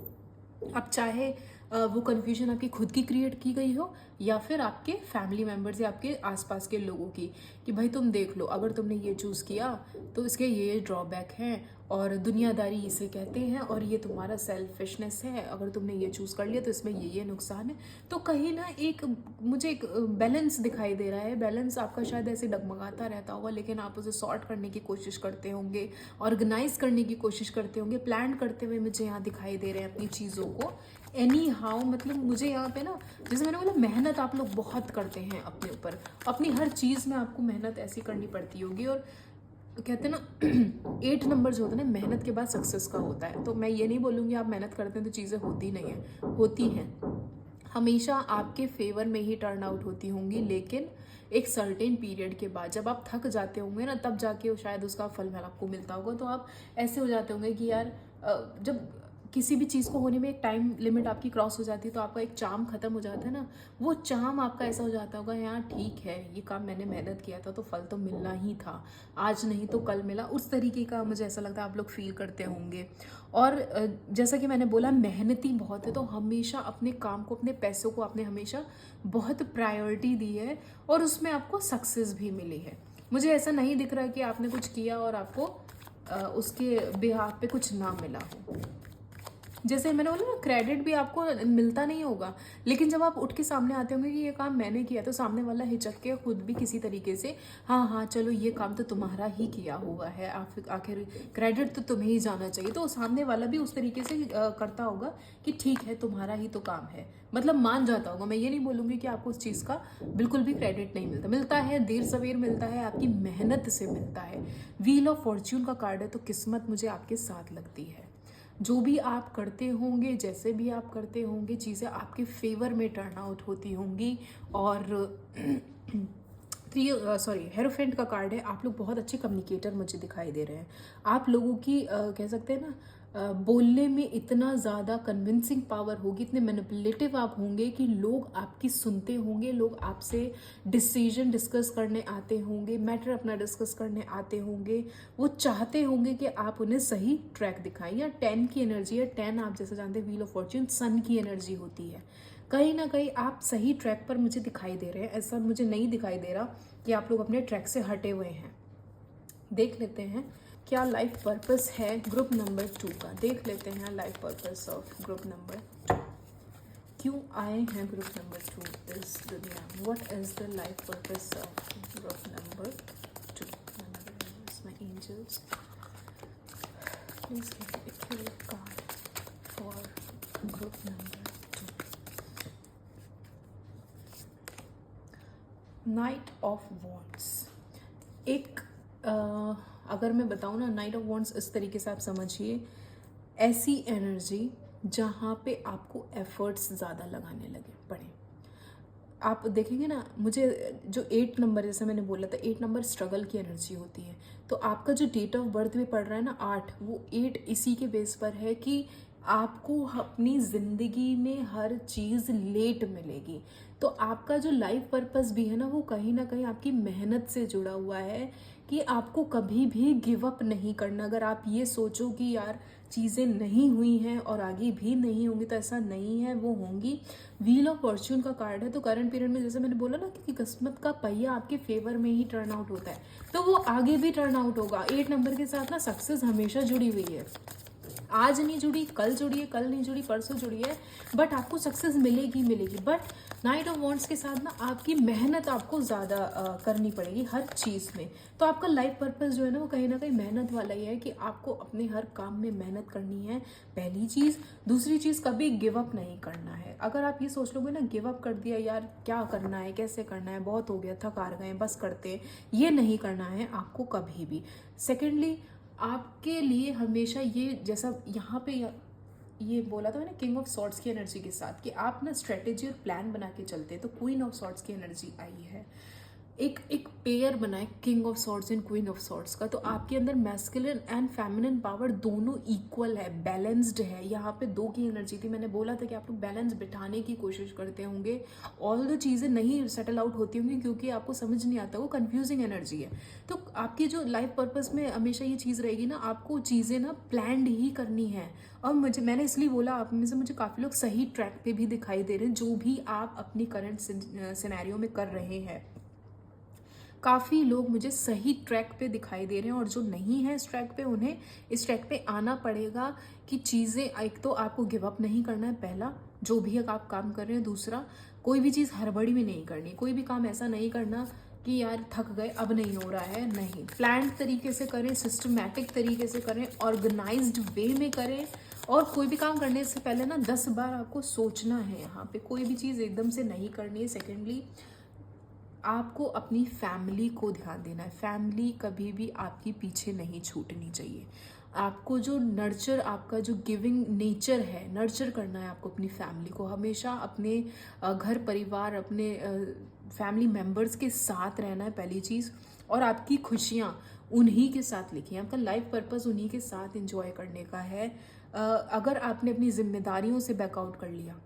अब चाहे वो कन्फ्यूजन आपकी खुद की क्रिएट की गई हो, या फिर आपके फैमिली मेम्बर्स या आपके आसपास के लोगों की, कि भाई तुम देख लो, अगर तुमने ये चूज़ किया तो इसके ये ड्रॉबैक हैं, और दुनियादारी इसे कहते हैं, और ये तुम्हारा सेल्फिशनेस है, अगर तुमने ये चूज़ कर लिया तो इसमें ये नुकसान है। तो कहीं ना मुझे एक बैलेंस दिखाई दे रहा है। बैलेंस आपका शायद ऐसे डगमगाता रहता होगा, लेकिन आप उसे सॉर्ट करने की कोशिश करते होंगे, ऑर्गेनाइज करने की कोशिश करते होंगे, प्लान करते हुए मुझे यहाँ दिखाई दे रहे हैं अपनी चीज़ों को। एनी हाउ, मतलब मुझे यहाँ पे ना, जैसे मैंने बोला, मेहनत आप लोग बहुत करते हैं अपने ऊपर, अपनी हर चीज़ में आपको मेहनत ऐसी करनी पड़ती होगी। और कहते हैं ना 8 नंबर जो होता है ना, मेहनत के बाद सक्सेस का होता है। तो मैं ये नहीं बोलूँगी आप मेहनत करते हैं तो चीज़ें होती नहीं हैं, होती हैं, हमेशा आपके फेवर में ही टर्न आउट होती होंगी, लेकिन एक सर्टेन पीरियड के बाद जब आप थक जाते होंगे ना, तब जाके शायद उसका फल आपको मिलता होगा। तो आप ऐसे हो जाते होंगे कि यार जब किसी भी चीज़ को होने में एक टाइम लिमिट आपकी क्रॉस हो जाती है तो आपका एक चार्म ख़त्म हो जाता है ना, वो चार्म आपका ऐसा हो जाता होगा, यार ठीक है ये काम मैंने मेहनत किया था तो फल तो मिलना ही था, आज नहीं तो कल मिला, उस तरीके का मुझे ऐसा लगता है आप लोग फील करते होंगे। और जैसा कि मैंने बोला, मेहनती बहुत है, तो हमेशा अपने काम को, अपने पैसों को आपने हमेशा बहुत प्रायोरिटी दी है, और उसमें आपको सक्सेस भी मिली है। मुझे ऐसा नहीं दिख रहा है कि आपने कुछ किया और आपको उसके बिहाफ पे कुछ ना मिला हो। जैसे मैंने बोला ना, क्रेडिट भी आपको मिलता नहीं होगा, लेकिन जब आप उठ के सामने आते होंगे कि ये काम मैंने किया, तो सामने वाला हिचक के खुद भी किसी तरीके से, हाँ हाँ चलो ये काम तो तुम्हारा ही किया हुआ है, आखिर क्रेडिट तो तुम्हें ही जाना चाहिए, तो सामने वाला भी उस तरीके से करता होगा कि ठीक है तुम्हारा ही तो काम है, मतलब मान जाता होगा। मैं ये नहीं बोलूँगी कि आपको उस चीज़ का बिल्कुल भी क्रेडिट नहीं मिलता, मिलता है, देर सवेर मिलता है, आपकी मेहनत से मिलता है। व्हील ऑफ फॉर्च्यून का कार्ड है, तो किस्मत मुझे आपके साथ लगती है। जो भी आप करते होंगे, जैसे भी आप करते होंगे, चीज़ें आपके फेवर में टर्न आउट होती होंगी। और हेरोफेंट का कार्ड है। आप लोग बहुत अच्छे कम्युनिकेटर मुझे दिखाई दे रहे हैं। आप लोगों की कह सकते हैं ना बोलने में इतना ज़्यादा कन्विंसिंग पावर होगी, इतने मैनिपुलेटिव आप होंगे कि लोग आपकी सुनते होंगे, लोग आपसे डिसीजन डिस्कस करने आते होंगे, मैटर अपना डिस्कस करने आते होंगे, वो चाहते होंगे कि आप उन्हें सही ट्रैक दिखाएं। या 10 की एनर्जी है। 10 आप जैसे जानते हैं व्हील ऑफ फॉर्च्यून सन की एनर्जी होती है। कहीं ना कहीं आप सही ट्रैक पर मुझे दिखाई दे रहे हैं। ऐसा मुझे नहीं दिखाई दे रहा कि आप लोग अपने ट्रैक से हटे हुए हैं। देख लेते हैं क्या लाइफ पर्पस है ग्रुप नंबर 2 का। देख लेते हैं life purpose of group number 2। क्यों आए हैं ग्रुप नंबर 2 इस दुनिया में? What is the life purpose of group number 2? My angels, please give me a clear card for group number 2. Knight of wands. एक अगर मैं बताऊँ ना, नाइट ऑफ वॉन्ड्स इस तरीके से आप समझिए, ऐसी एनर्जी जहाँ पे आपको एफर्ट्स ज़्यादा लगाने लगे पड़े। आप देखेंगे ना, मुझे जो 8 नंबर, जैसे मैंने बोला था 8 नंबर स्ट्रगल की एनर्जी होती है। तो आपका जो डेट ऑफ बर्थ भी पड़ रहा है ना 8, वो 8 इसी के बेस पर है कि आपको अपनी ज़िंदगी में हर चीज़ लेट मिलेगी। तो आपका जो लाइफ पर्पस भी है ना, वो कहीं ना कहीं आपकी मेहनत से जुड़ा हुआ है कि आपको कभी भी गिव अप नहीं करना। अगर आप ये सोचो कि यार चीज़ें नहीं हुई हैं और आगे भी नहीं होंगी, तो ऐसा नहीं है, वो होंगी। व्हील ऑफ फॉर्च्यून का कार्ड है। तो करंट पीरियड में जैसे मैंने बोला ना कि किस्मत का पहिया आपके फेवर में ही टर्न आउट होता है, तो वो आगे भी टर्न आउट होगा। 8 नंबर के साथ ना सक्सेस हमेशा जुड़ी हुई है। आज नहीं जुड़ी, कल जुड़ी है, कल नहीं जुड़ी, परसों जुड़ी है, बट आपको सक्सेस मिलेगी मिलेगी। बट नाइट ऑफ वॉन्ड्स के साथ ना आपकी मेहनत आपको ज़्यादा करनी पड़ेगी हर चीज़ में। तो आपका लाइफ पर्पस जो है ना, वो कहीं ना कहीं मेहनत वाला ही है कि आपको अपने हर काम में मेहनत करनी है, पहली चीज़। दूसरी चीज़, कभी गिव अप नहीं करना है। अगर आप ये सोच लोगे ना गिव अप कर दिया, यार क्या करना है, कैसे करना है, बहुत हो गया, थक हार गए, बस करते हैं, ये नहीं करना है आपको कभी भी। सेकेंडली, आपके लिए हमेशा ये, जैसा यहाँ पे ये बोला था मैंने किंग ऑफ सॉर्ड्स की एनर्जी के साथ, कि आप ना स्ट्रेटेजी और प्लान बना के चलते हैं। तो क्वीन ऑफ सॉर्ड्स की एनर्जी आई है। एक पेयर बनाए king of swords and queen of swords का। तो आपके अंदर मैस्कुलिन एंड फेमिनिन पावर दोनों इक्वल है, बैलेंस्ड है। यहाँ पे 2 की एनर्जी थी। मैंने बोला था कि आप लोग बैलेंस बिठाने की कोशिश करते होंगे। ऑल द चीज़ें नहीं सेटल आउट होती होंगी क्योंकि आपको समझ नहीं आता, वो कंफ्यूजिंग एनर्जी है। तो आपकी जो लाइफ पर्पस में हमेशा ये चीज़ रहेगी ना, आपको चीज़ें ना प्लान्ड ही करनी है। और मैंने इसलिए बोला, आप में से मुझे काफ़ी लोग सही ट्रैक पे भी दिखाई दे रहे हैं, जो भी आप अपनी करंट सिनेरियो में कर रहे हैं। काफ़ी लोग मुझे सही ट्रैक पे दिखाई दे रहे हैं, और जो नहीं है इस ट्रैक पे, उन्हें इस ट्रैक पे आना पड़ेगा कि चीज़ें, एक तो आपको गिव अप नहीं करना है, पहला, जो भी आप काम कर रहे हैं। दूसरा, कोई भी चीज़ हड़बड़ी में नहीं करनी। कोई भी काम ऐसा नहीं करना कि यार थक गए अब नहीं हो रहा है, नहीं। प्लान्ड तरीके से करें, सिस्टमैटिक तरीके से करें, ऑर्गेनाइज्ड वे में करें। और कोई भी काम करने से पहले ना 10 बार आपको सोचना है। यहाँ पे कोई भी चीज़ एकदम से नहीं करनी है। सेकेंडली, आपको अपनी फैमिली को ध्यान देना है। फैमिली कभी भी आपकी पीछे नहीं छूटनी चाहिए। आपको जो नर्चर, आपका जो गिविंग नेचर है, नर्चर करना है आपको अपनी फैमिली को। हमेशा अपने घर परिवार, अपने फैमिली मेम्बर्स के साथ रहना है, पहली चीज़। और आपकी खुशियाँ उन्हीं के साथ लिखी हैं। आपका लाइफ पर्पस उन्हीं के साथ एंजॉय करने का है। अगर आपने अपनी जिम्मेदारियों से बैकआउट कर लिया,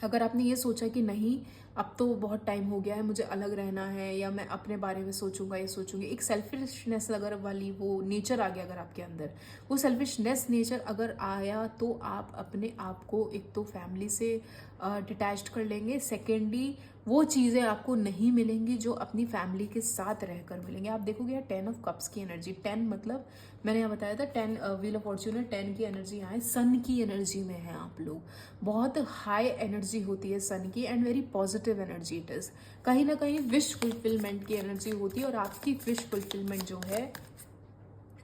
अगर आपने ये सोचा कि नहीं अब तो बहुत टाइम हो गया है, मुझे अलग रहना है, या मैं अपने बारे में सोचूंगा, ये सोचूंगी, एक सेल्फिशनेस अगर वाली वो नेचर आ गया अगर आपके अंदर, वो सेल्फिशनेस नेचर अगर आया, तो आप अपने आप को एक तो फैमिली से डिटैच्ड कर लेंगे। सेकेंडली, वो चीज़ें आपको नहीं मिलेंगी जो अपनी फैमिली के साथ रहकर मिलेंगे। आप देखोगे यार 10 ऑफ कप्स की एनर्जी, 10 मतलब मैंने यहाँ बताया था 10 व्हील ऑफ फॉर्च्यून है, 10 की एनर्जी यहाँ है, सन की एनर्जी में है आप लोग। बहुत हाई एनर्जी होती है सन की, and very positive energy it is. कहीं ना कहीं विश फुलफिलमेंट की एनर्जी होती है, और आपकी विश फुलफिलमेंट जो है,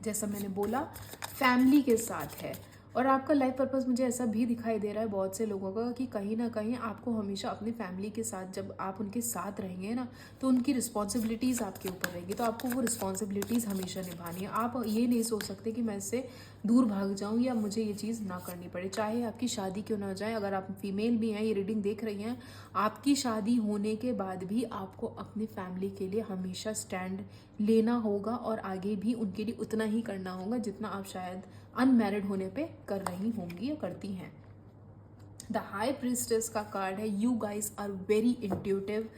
जैसा मैंने बोला, फैमिली के साथ है। और आपका लाइफ पर्पस मुझे ऐसा भी दिखाई दे रहा है बहुत से लोगों का कि कहीं ना कहीं आपको हमेशा अपनी फैमिली के साथ, जब आप उनके साथ रहेंगे ना, तो उनकी रिस्पॉन्सिबिलिटीज़ आपके ऊपर रहेगी, तो आपको वो रिस्पॉन्सिबिलिटीज़ हमेशा निभानी है। आप ये नहीं सोच सकते कि मैं इससे दूर भाग जाऊं या मुझे ये चीज़ ना करनी पड़े, चाहे आपकी शादी क्यों ना हो जाए। अगर आप फीमेल भी हैं, ये रीडिंग देख रही हैं, आपकी शादी होने के बाद भी आपको अपनी फैमिली के लिए हमेशा स्टैंड लेना होगा और आगे भी उनके लिए उतना ही करना होगा जितना आप शायद अनमैरिड होने पे कर रही होंगी या करती हैं। द हाई प्रिस्टेस का कार्ड है, you guys are very intuitive,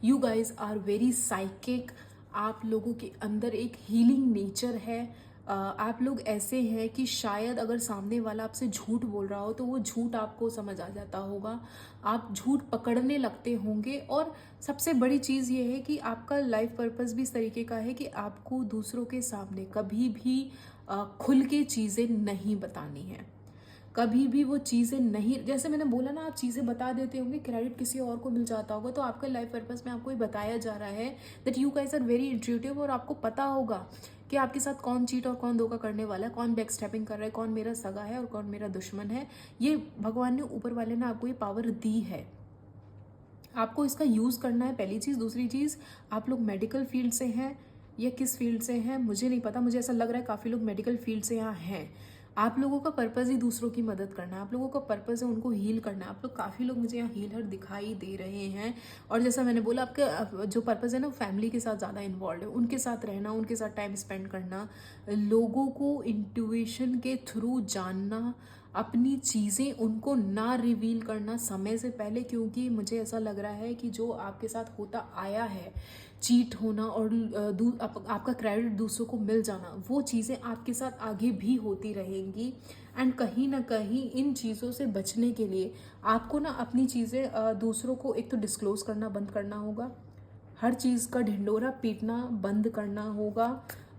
you guys are very psychic. आप लोगों के अंदर एक हीलिंग नेचर है। आप लोग ऐसे हैं कि शायद अगर सामने वाला आपसे झूठ बोल रहा हो तो वो झूठ आपको समझ आ जाता होगा, आप झूठ पकड़ने लगते होंगे। और सबसे बड़ी चीज़ ये है कि आपका लाइफ पर्पस भी इस तरीके का है कि आपको दूसरों के सामने कभी भी खुल के चीज़ें नहीं बतानी है, कभी भी वो चीज़ें नहीं, जैसे मैंने बोला ना, आप चीज़ें बता देते होंगे, क्रेडिट किसी और को मिल जाता होगा। तो आपका लाइफ पर्पस में आपको ये बताया जा रहा है that you guys are very intuitive, और आपको पता होगा कि आपके साथ कौन चीट और कौन धोखा करने वाला है, कौन बैक स्टेपिंग कर रहा है, कौन मेरा सगा है और कौन मेरा दुश्मन है। ये भगवान ने, ऊपर वाले ने आपको ये पावर दी है, आपको इसका यूज़ करना है, पहली चीज़। दूसरी चीज़, आप लोग मेडिकल फील्ड से हैं या किस फील्ड से हैं मुझे नहीं पता, मुझे ऐसा लग रहा है काफ़ी लोग मेडिकल फील्ड से यहाँ हैं। आप लोगों का पर्पज़ ही दूसरों की मदद करना है, आप लोगों का पर्पज़ है उनको हील करना है। आप लोग, काफ़ी लोग मुझे यहाँ हीलर दिखाई दे रहे हैं। और जैसा मैंने बोला, आपका जो पर्पज़ है ना, फैमिली के साथ ज़्यादा इन्वॉल्व है, उनके साथ रहना, उनके साथ टाइम स्पेंड करना, लोगों को इंट्यूशन के थ्रू जानना, अपनी चीज़ें उनको ना रिवील करना समय से पहले, क्योंकि मुझे ऐसा लग रहा है कि जो आपके साथ होता आया है, चीट होना और आपका क्रेडिट दूसरों को मिल जाना, वो चीज़ें आपके साथ आगे भी होती रहेंगी। एंड कहीं ना कहीं इन चीज़ों से बचने के लिए आपको ना अपनी चीज़ें दूसरों को एक तो डिस्क्लोज करना बंद करना होगा, हर चीज़ का ढिंडोरा पीटना बंद करना होगा,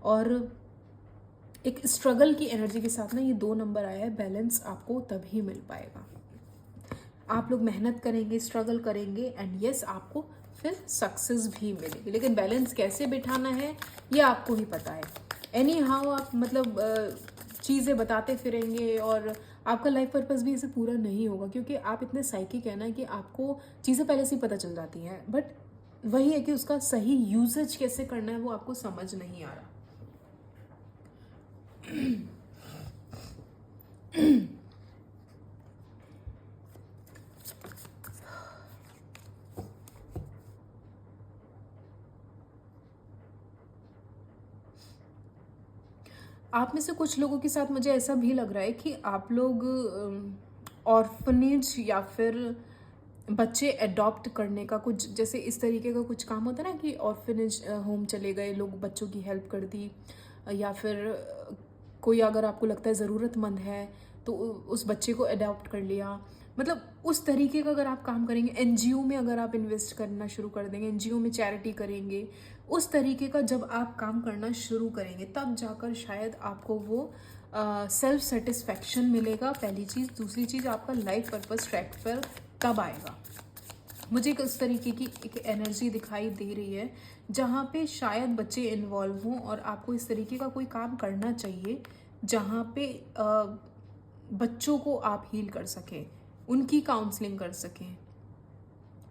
और एक स्ट्रगल की एनर्जी के साथ ना, ये 2 नंबर आया है, बैलेंस आपको तभी मिल पाएगा। आप लोग मेहनत करेंगे, स्ट्रगल करेंगे, एंड यस, आपको फिर सक्सेस भी मिलेगी। लेकिन बैलेंस कैसे बिठाना है ये आपको ही पता है। एनी हाउ आप मतलब चीज़ें बताते फिरेंगे और आपका लाइफ पर्पस भी इसे पूरा नहीं होगा, क्योंकि आप इतने साइकिक है ना कि आपको चीज़ें पहले से ही पता चल जाती हैं, बट वही है कि उसका सही यूजेज कैसे करना है वो आपको समझ नहीं आ रहा। आप में से कुछ लोगों के साथ मुझे ऐसा भी लग रहा है कि आप लोग ऑर्फनेज या फिर बच्चे अडॉप्ट करने का कुछ, जैसे इस तरीके का कुछ काम होता है ना, कि ऑर्फनेज होम चले गए लोग, बच्चों की हेल्प कर दी, या फिर कोई अगर आपको लगता है ज़रूरतमंद है तो उस बच्चे को अडॉप्ट कर लिया। मतलब उस तरीके का अगर आप काम करेंगे, एनजीओ में अगर आप इन्वेस्ट करना शुरू कर देंगे, एनजीओ में चैरिटी करेंगे, उस तरीके का जब आप काम करना शुरू करेंगे, तब जाकर शायद आपको वो सेल्फ सेटिस्फैक्शन मिलेगा, पहली चीज़। दूसरी चीज़, आपका लाइफ पर्पस ट्रैक पर तब आएगा। मुझे एक इस तरीके की एक एनर्जी दिखाई दे रही है जहाँ पे शायद बच्चे इन्वॉल्व हों और आपको इस तरीके का कोई काम करना चाहिए जहाँ पे बच्चों को आप हील कर सकें, उनकी काउंसलिंग कर सकें,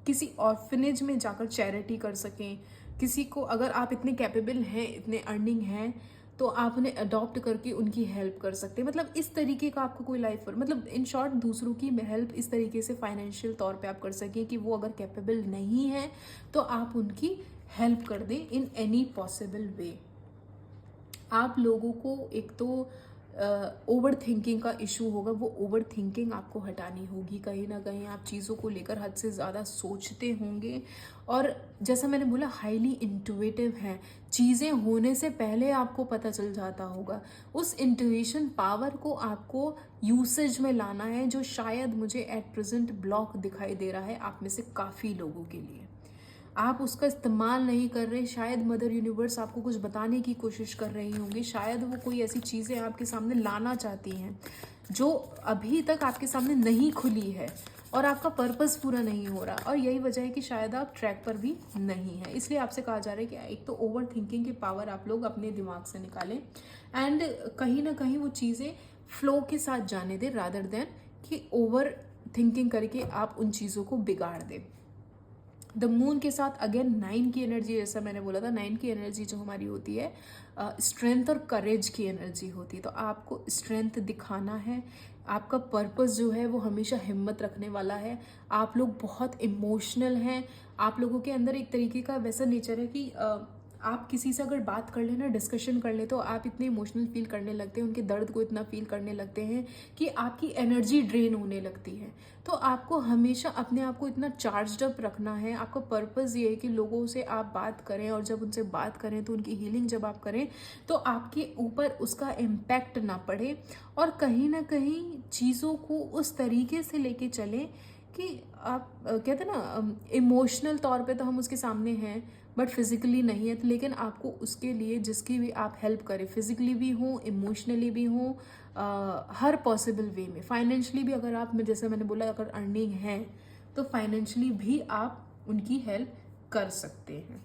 किसी ऑर्फनेज में जाकर चैरिटी कर सकें, किसी को, अगर आप इतने कैपेबल हैं, इतने अर्निंग हैं, तो आप उन्हें अडॉप्ट करके उनकी हेल्प कर सकते हैं। मतलब इस तरीके का आपको कोई लाइफ पर, मतलब इन शॉर्ट, दूसरों की हेल्प इस तरीके से फाइनेंशियल तौर पे आप कर सकें कि वो अगर कैपेबल नहीं है तो आप उनकी हेल्प कर दें इन एनी पॉसिबल वे। आप लोगों को एक तो ओवर थिंकिंग का इशू होगा, वो ओवर थिंकिंग आपको हटानी होगी। कहीं ना कहीं आप चीज़ों को लेकर हद से ज़्यादा सोचते होंगे, और जैसा मैंने बोला, हाईली इंट्यूटिव हैं, चीज़ें होने से पहले आपको पता चल जाता होगा। उस इंट्यूशन पावर को आपको यूसेज में लाना है, जो शायद मुझे एट प्रेजेंट ब्लॉक दिखाई दे रहा है आप में से काफ़ी लोगों के लिए। आप उसका इस्तेमाल नहीं कर रहे, शायद मदर यूनिवर्स आपको कुछ बताने की कोशिश कर रही होंगी, शायद वो कोई ऐसी चीज़ें आपके सामने लाना चाहती हैं जो अभी तक आपके सामने नहीं खुली है, और आपका पर्पस पूरा नहीं हो रहा, और यही वजह है कि शायद आप ट्रैक पर भी नहीं है। इसलिए आपसे कहा जा रहा है कि एक तो ओवर थिंकिंग की पावर आप लोग अपने दिमाग से निकालें, एंड कहीं ना कहीं वो चीज़ें फ्लो के साथ जाने दे, रादर देन कि ओवर थिंकिंग करके आप उन चीज़ों को बिगाड़ दें। द मून के साथ अगेन 9 की एनर्जी, जैसा मैंने बोला था 9 की एनर्जी जो हमारी होती है स्ट्रेंथ और करेज की एनर्जी होती है। तो आपको स्ट्रेंथ दिखाना है, आपका पर्पस जो है वो हमेशा हिम्मत रखने वाला है। आप लोग बहुत इमोशनल हैं, आप लोगों के अंदर एक तरीके का वैसा नेचर है कि आप किसी से अगर बात कर लेना, डिस्कशन कर ले, तो आप इतने इमोशनल फील करने लगते हैं, उनके दर्द को इतना फील करने लगते हैं कि आपकी एनर्जी ड्रेन होने लगती है। तो आपको हमेशा अपने आप को इतना चार्ज्ड अप रखना है। आपका पर्पस ये है कि लोगों से आप बात करें, और जब उनसे बात करें तो उनकी हीलिंग जब आप करें तो आपके ऊपर उसका इम्पैक्ट ना पड़े, और कहीं ना कहीं चीज़ों को उस तरीके से लेके चलें कि आप कहते हैं ना, इमोशनल तौर पे तो हम उसके सामने हैं बट फिजिकली नहीं है, लेकिन आपको उसके लिए जिसकी भी आप हेल्प करें, फिजिकली भी हो, इमोशनली भी हो, हर पॉसिबल वे में, फाइनेंशियली भी अगर आप, जैसे मैंने बोला अगर अर्निंग है तो फाइनेंशियली भी आप उनकी हेल्प कर सकते हैं।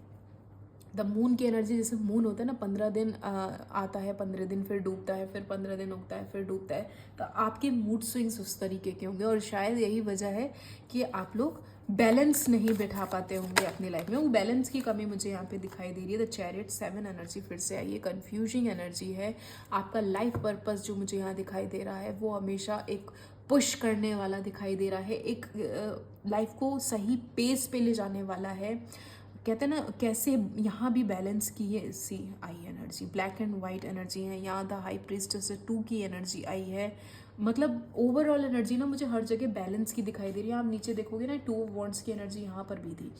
द मून की एनर्जी, जैसे मून होता है ना, 15 दिन आता है, 15 दिन फिर डूबता है, फिर 15 दिन उगता है, फिर डूबता है। तो आपके मूड स्विंग्स उस तरीके के होंगे, और शायद यही वजह है कि आप लोग बैलेंस नहीं बैठा पाते होंगे अपनी लाइफ में। वो बैलेंस की कमी मुझे यहाँ पे दिखाई दे रही है। द चैरियट 7 एनर्जी फिर से आई है, कन्फ्यूजिंग एनर्जी है। आपका लाइफ पर्पस जो मुझे यहाँ दिखाई दे रहा है वो हमेशा एक पुश करने वाला दिखाई दे रहा है, एक लाइफ को सही पेस पे ले जाने वाला है। कहते हैं ना, कैसे यहाँ भी बैलेंस की है। सी आई energy, black and white energy है यहाँ। द हाई प्रीस्टेस 2 की एनर्जी आई है। मतलब ओवरऑल एनर्जी ना मुझे हर जगह बैलेंस की दिखाई दे रही है। आप नीचे देखोगे ना, 2 वॉन्ड्स की एनर्जी यहाँ पर भी थी।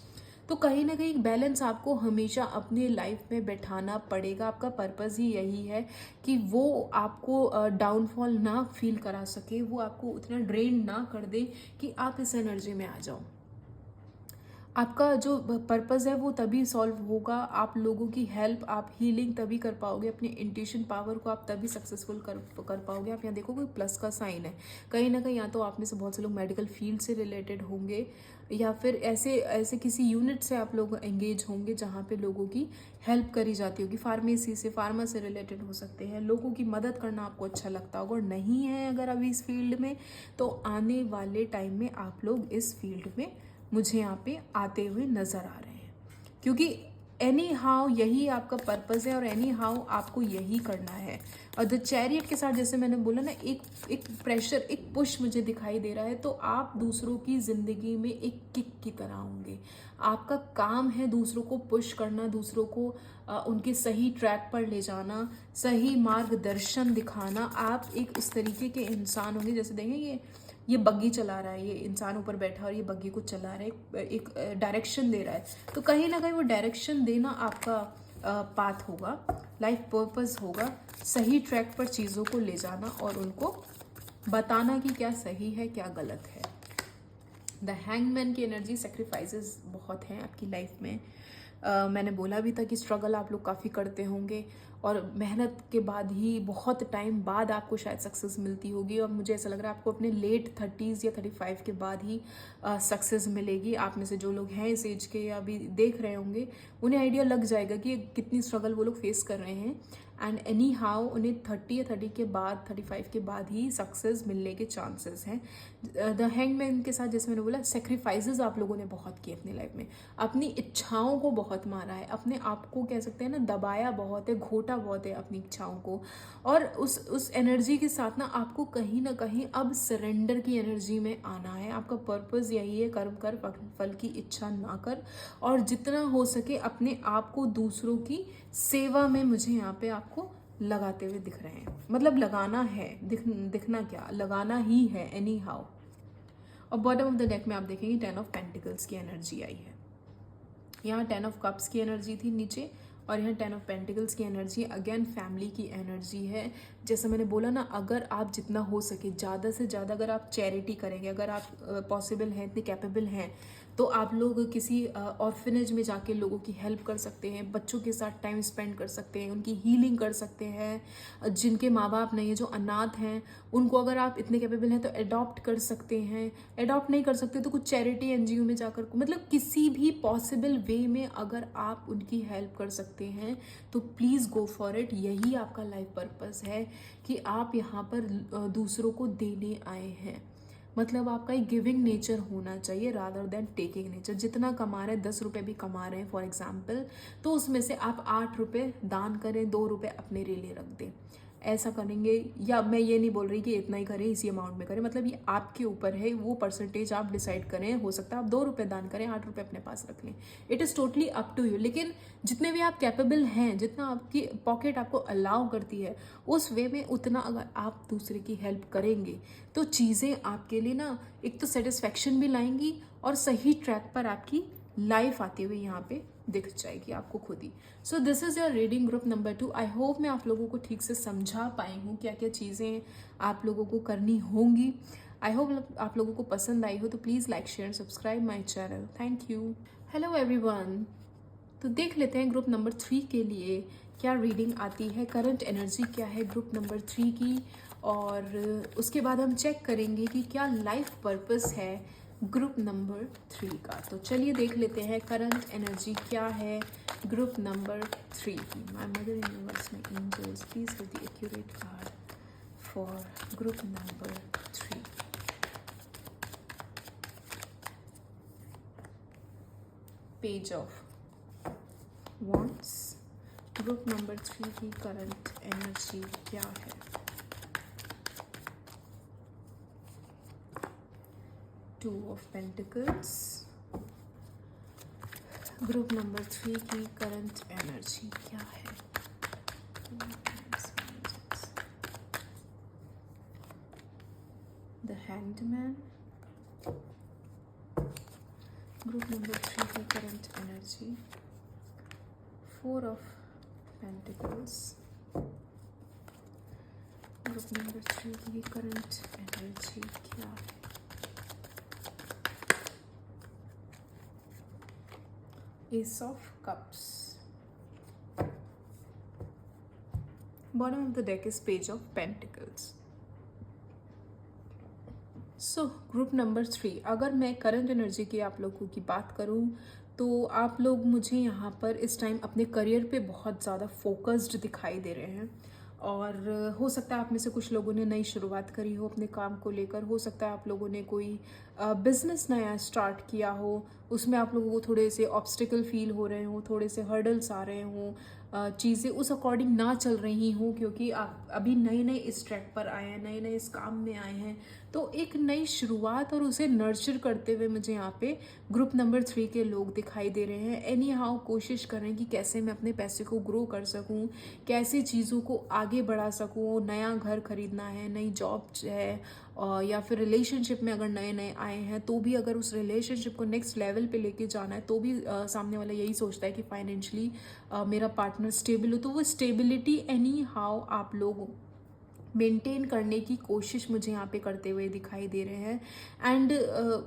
तो कहीं ना कहीं बैलेंस आपको हमेशा अपने लाइफ में बैठाना पड़ेगा। आपका पर्पस ही यही है कि वो आपको डाउनफॉल ना फील करा सके, वो आपको उतना ड्रेन ना कर दे कि आप इस एनर्जी में आ जाओ। आपका जो पर्पस है वो तभी सॉल्व होगा, आप लोगों की हेल्प, आप हीलिंग तभी कर पाओगे, अपनी इंट्यूशन पावर को आप तभी सक्सेसफुल कर पाओगे। आप यहाँ देखो कोई प्लस का साइन है, कहीं ना कहीं या तो आप में से बहुत से लोग मेडिकल फील्ड से रिलेटेड होंगे, या फिर ऐसे किसी यूनिट से आप लोग एंगेज होंगे जहाँ पे लोगों की हेल्प करी जाती होगी। फार्मेसी से, फार्मा से रिलेटेड हो सकते हैं। लोगों की मदद करना आपको अच्छा लगता होगा, और नहीं है अगर अभी इस फील्ड में, तो आने वाले टाइम में आप लोग इस फील्ड में मुझे यहाँ पे आते हुए नज़र आ रहे हैं, क्योंकि एनी हाउ यही आपका पर्पस है, और एनी हाउ आपको यही करना है। और द चैरियट के साथ जैसे मैंने बोला ना, एक प्रेशर, एक पुश मुझे दिखाई दे रहा है। तो आप दूसरों की ज़िंदगी में एक किक की तरह होंगे। आपका काम है दूसरों को पुश करना, दूसरों को उनके सही ट्रैक पर ले जाना, सही मार्गदर्शन दिखाना। आप एक इस तरीके के इंसान होंगे, जैसे देखें ये बग्गी चला रहा है, ये इंसान ऊपर बैठा है और ये बग्गी को चला रहा है, एक डायरेक्शन दे रहा है। तो कहीं ना कहीं वो डायरेक्शन देना आपका पाथ होगा, लाइफ पर्पस होगा, सही ट्रैक पर चीज़ों को ले जाना और उनको बताना कि क्या सही है क्या गलत है। द हैंगमैन की एनर्जी, सेक्रीफाइसेस बहुत हैं आपकी लाइफ में। मैंने बोला भी था कि स्ट्रगल आप लोग काफ़ी करते होंगे, और मेहनत के बाद ही, बहुत टाइम बाद आपको शायद सक्सेस मिलती होगी। और मुझे ऐसा लग रहा है आपको अपने लेट 30s या 35 के बाद ही सक्सेस मिलेगी। आप में से जो लोग हैं इस एज के या अभी देख रहे होंगे, उन्हें आइडिया लग जाएगा कि कितनी स्ट्रगल वो लोग फेस कर रहे हैं। एंड एनी हाउ उन्हें 30 या 30 के बाद, 35 के बाद ही सक्सेस मिलने के चांसेस हैं। द हैंगमैन के साथ जैसे मैंने बोला, सेक्रीफाइसेस आप लोगों ने बहुत किए अपनी लाइफ में, अपनी इच्छाओं को बहुत मारा है, अपने आप को कह सकते हैं ना, दबाया बहुत है, घोटा बहुत है अपनी इच्छाओं को। और उस एनर्जी के साथ ना आपको कहीं ना कहीं अब सरेंडर की एनर्जी में आना है। आपका पर्पस यही है, कर्म कर फल की इच्छा ना कर, और जितना हो सके अपने आप को दूसरों की सेवा में मुझे यहाँ पे आपको लगाते हुए दिख रहे हैं। मतलब लगाना है, दिखना क्या, लगाना ही है एनी हाउ। और बॉटम ऑफ द डेक में आप देखेंगे 10 ऑफ पेंटिकल्स की एनर्जी आई है। यहाँ 10 ऑफ कप्स की एनर्जी थी नीचे, और यहाँ 10 ऑफ पेंटिकल्स की एनर्जी अगेन फैमिली की एनर्जी है। जैसे मैंने बोला ना, अगर आप जितना हो सके ज़्यादा से ज़्यादा अगर आप चैरिटी करेंगे, अगर आप पॉसिबल हैं, इतने कैपेबल हैं, तो आप लोग किसी ऑर्फनेज में जाके लोगों की हेल्प कर सकते हैं, बच्चों के साथ टाइम स्पेंड कर सकते हैं, उनकी हीलिंग कर सकते हैं। जिनके माँ बाप नहीं है, जो अनाथ हैं, उनको अगर आप इतने कैपेबल हैं तो अडॉप्ट कर सकते हैं। अडॉप्ट नहीं कर सकते तो कुछ चैरिटी एनजीओ में जाकर, मतलब किसी भी पॉसिबल वे में अगर आप उनकी हेल्प कर सकते हैं तो प्लीज़ गो फॉर इट। यही आपका लाइफ पर्पस है कि आप यहाँ पर दूसरों को देने आए हैं। मतलब आपका एक गिविंग नेचर होना चाहिए रादर देन टेकिंग नेचर। जितना कमा रहे हैं, 10 रुपये भी कमा रहे हैं फॉर एग्जाम्पल, तो उसमें से आप 8 रुपये दान करें, 2 रुपये अपने लिए रख दें। ऐसा करेंगे, या मैं ये नहीं बोल रही कि इतना ही करें, इसी अमाउंट में करें, मतलब ये आपके ऊपर है, वो परसेंटेज आप डिसाइड करें। हो सकता है आप 2 रुपये दान करें, 8 रुपये अपने पास रख लें, it is totally up to you. लेकिन जितने भी आप कैपेबल हैं, जितना आपकी पॉकेट आपको अलाउ करती है, उस वे में उतना अगर आप दूसरे की हेल्प करेंगे तो चीज़ें आपके लिए ना एक तो सेटिस्फैक्शन भी लाएंगी और सही ट्रैक पर आपकी लाइफ आती हुई यहाँ पे दिख जाएगी आपको खुद ही। So this is your reading group number 2। I hope मैं आप लोगों को ठीक से समझा पाई हूँ, क्या क्या चीज़ें आप लोगों को करनी होंगी। आई होप आप लोगों को पसंद आई हो, तो please like share subscribe my channel. Thank you. Hello everyone, तो देख लेते हैं ग्रुप नंबर 3 के लिए क्या रीडिंग आती है, करंट एनर्जी क्या है ग्रुप नंबर 3 की, और उसके बाद हम चेक करेंगे कि क्या लाइफ पर्पस है ग्रुप नंबर 3 का। तो चलिए देख लेते हैं करंट एनर्जी क्या है ग्रुप नंबर 3 की। My mother universe, my angels, please give the accurate card for group number 3। Page of wands, group number 3 की करंट एनर्जी क्या है। Two of pentacles, group number 3 की करंट एनर्जी क्या है। The hangman, group number 3 की current energy. 4 of pentacles, group number 3 की current energy क्या है। Ace of Cups, bottom of the deck is Page of Pentacles. So group number 3, अगर मैं current energy की आप लोगों की बात करूं तो आप लोग मुझे यहाँ पर इस टाइम अपने करियर पे बहुत ज़्यादा फोकस्ड दिखाई दे रहे हैं, और हो सकता है आप में से कुछ लोगों ने नई शुरुआत करी हो अपने काम को लेकर। हो सकता है आप लोगों ने कोई बिजनेस नया स्टार्ट किया हो, उसमें आप लोगों को थोड़े से ऑब्स्टिकल फील हो रहे हो, थोड़े से हर्डल्स आ रहे हों, चीज़ें उस अकॉर्डिंग ना चल रही हों, क्योंकि आप अभी नए नए इस ट्रैक पर आए हैं, नए नए इस काम में आए हैं। तो एक नई शुरुआत और उसे नर्चर करते हुए मुझे यहाँ पे ग्रुप नंबर 3 के लोग दिखाई दे रहे हैं। एनी हाउ कोशिश करें कि कैसे मैं अपने पैसे को ग्रो कर सकूँ, कैसे चीज़ों को आगे बढ़ा सकूँ। नया घर खरीदना है, नई जॉब है, या फिर रिलेशनशिप में अगर नए नए आए हैं तो भी अगर उस रिलेशनशिप को नेक्स्ट लेवल पे लेके जाना है तो भी सामने वाला यही सोचता है कि फाइनेंशियली मेरा पार्टनर स्टेबल हो। तो वो स्टेबिलिटी एनी हाउ आप लोग मेंटेन करने की कोशिश मुझे यहाँ पे करते हुए दिखाई दे रहे हैं। एंड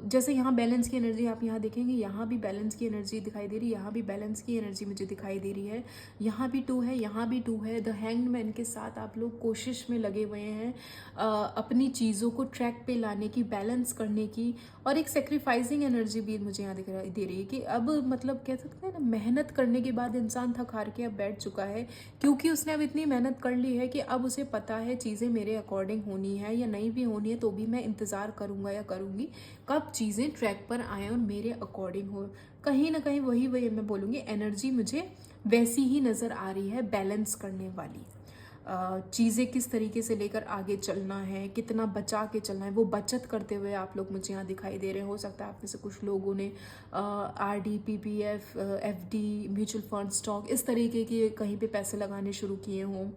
जैसे यहाँ बैलेंस की एनर्जी आप यहाँ देखेंगे, यहाँ भी बैलेंस की एनर्जी दिखाई दे रही है, यहाँ भी बैलेंस की एनर्जी मुझे दिखाई दे रही है, यहाँ भी 2 है, यहाँ भी 2 है। द हैंग्ड मैन के साथ आप लोग कोशिश में लगे हुए हैं अपनी चीज़ों को ट्रैक पे लाने की, बैलेंस करने की, और एक सेक्रीफाइसिंग एनर्जी भी मुझे यहाँ दिखाई दे रही है कि अब मतलब कह सकते हैं ना, मेहनत करने के बाद इंसान थक हार के अब बैठ चुका है, क्योंकि उसने अब इतनी मेहनत कर ली है कि अब उसे पता है चीज़ें मेरे अकॉर्डिंग होनी है या नहीं भी होनी है, तो भी मैं इंतज़ार करूँगा या करूँगी कब चीज़ें ट्रैक पर आएँ और मेरे अकॉर्डिंग हो। कहीं ना कहीं वही मैं बोलूँगी एनर्जी मुझे वैसी ही नज़र आ रही है, बैलेंस करने वाली। चीज़ें किस तरीके से लेकर आगे चलना है, कितना बचा के चलना है, वो बचत करते हुए आप लोग मुझे यहाँ दिखाई दे रहे हैं। हो सकता है आप में से कुछ लोगों ने RD, PPF, FD, mutual fund, stock, इस तरीके के कहीं पे पैसे लगाने शुरू किए हों,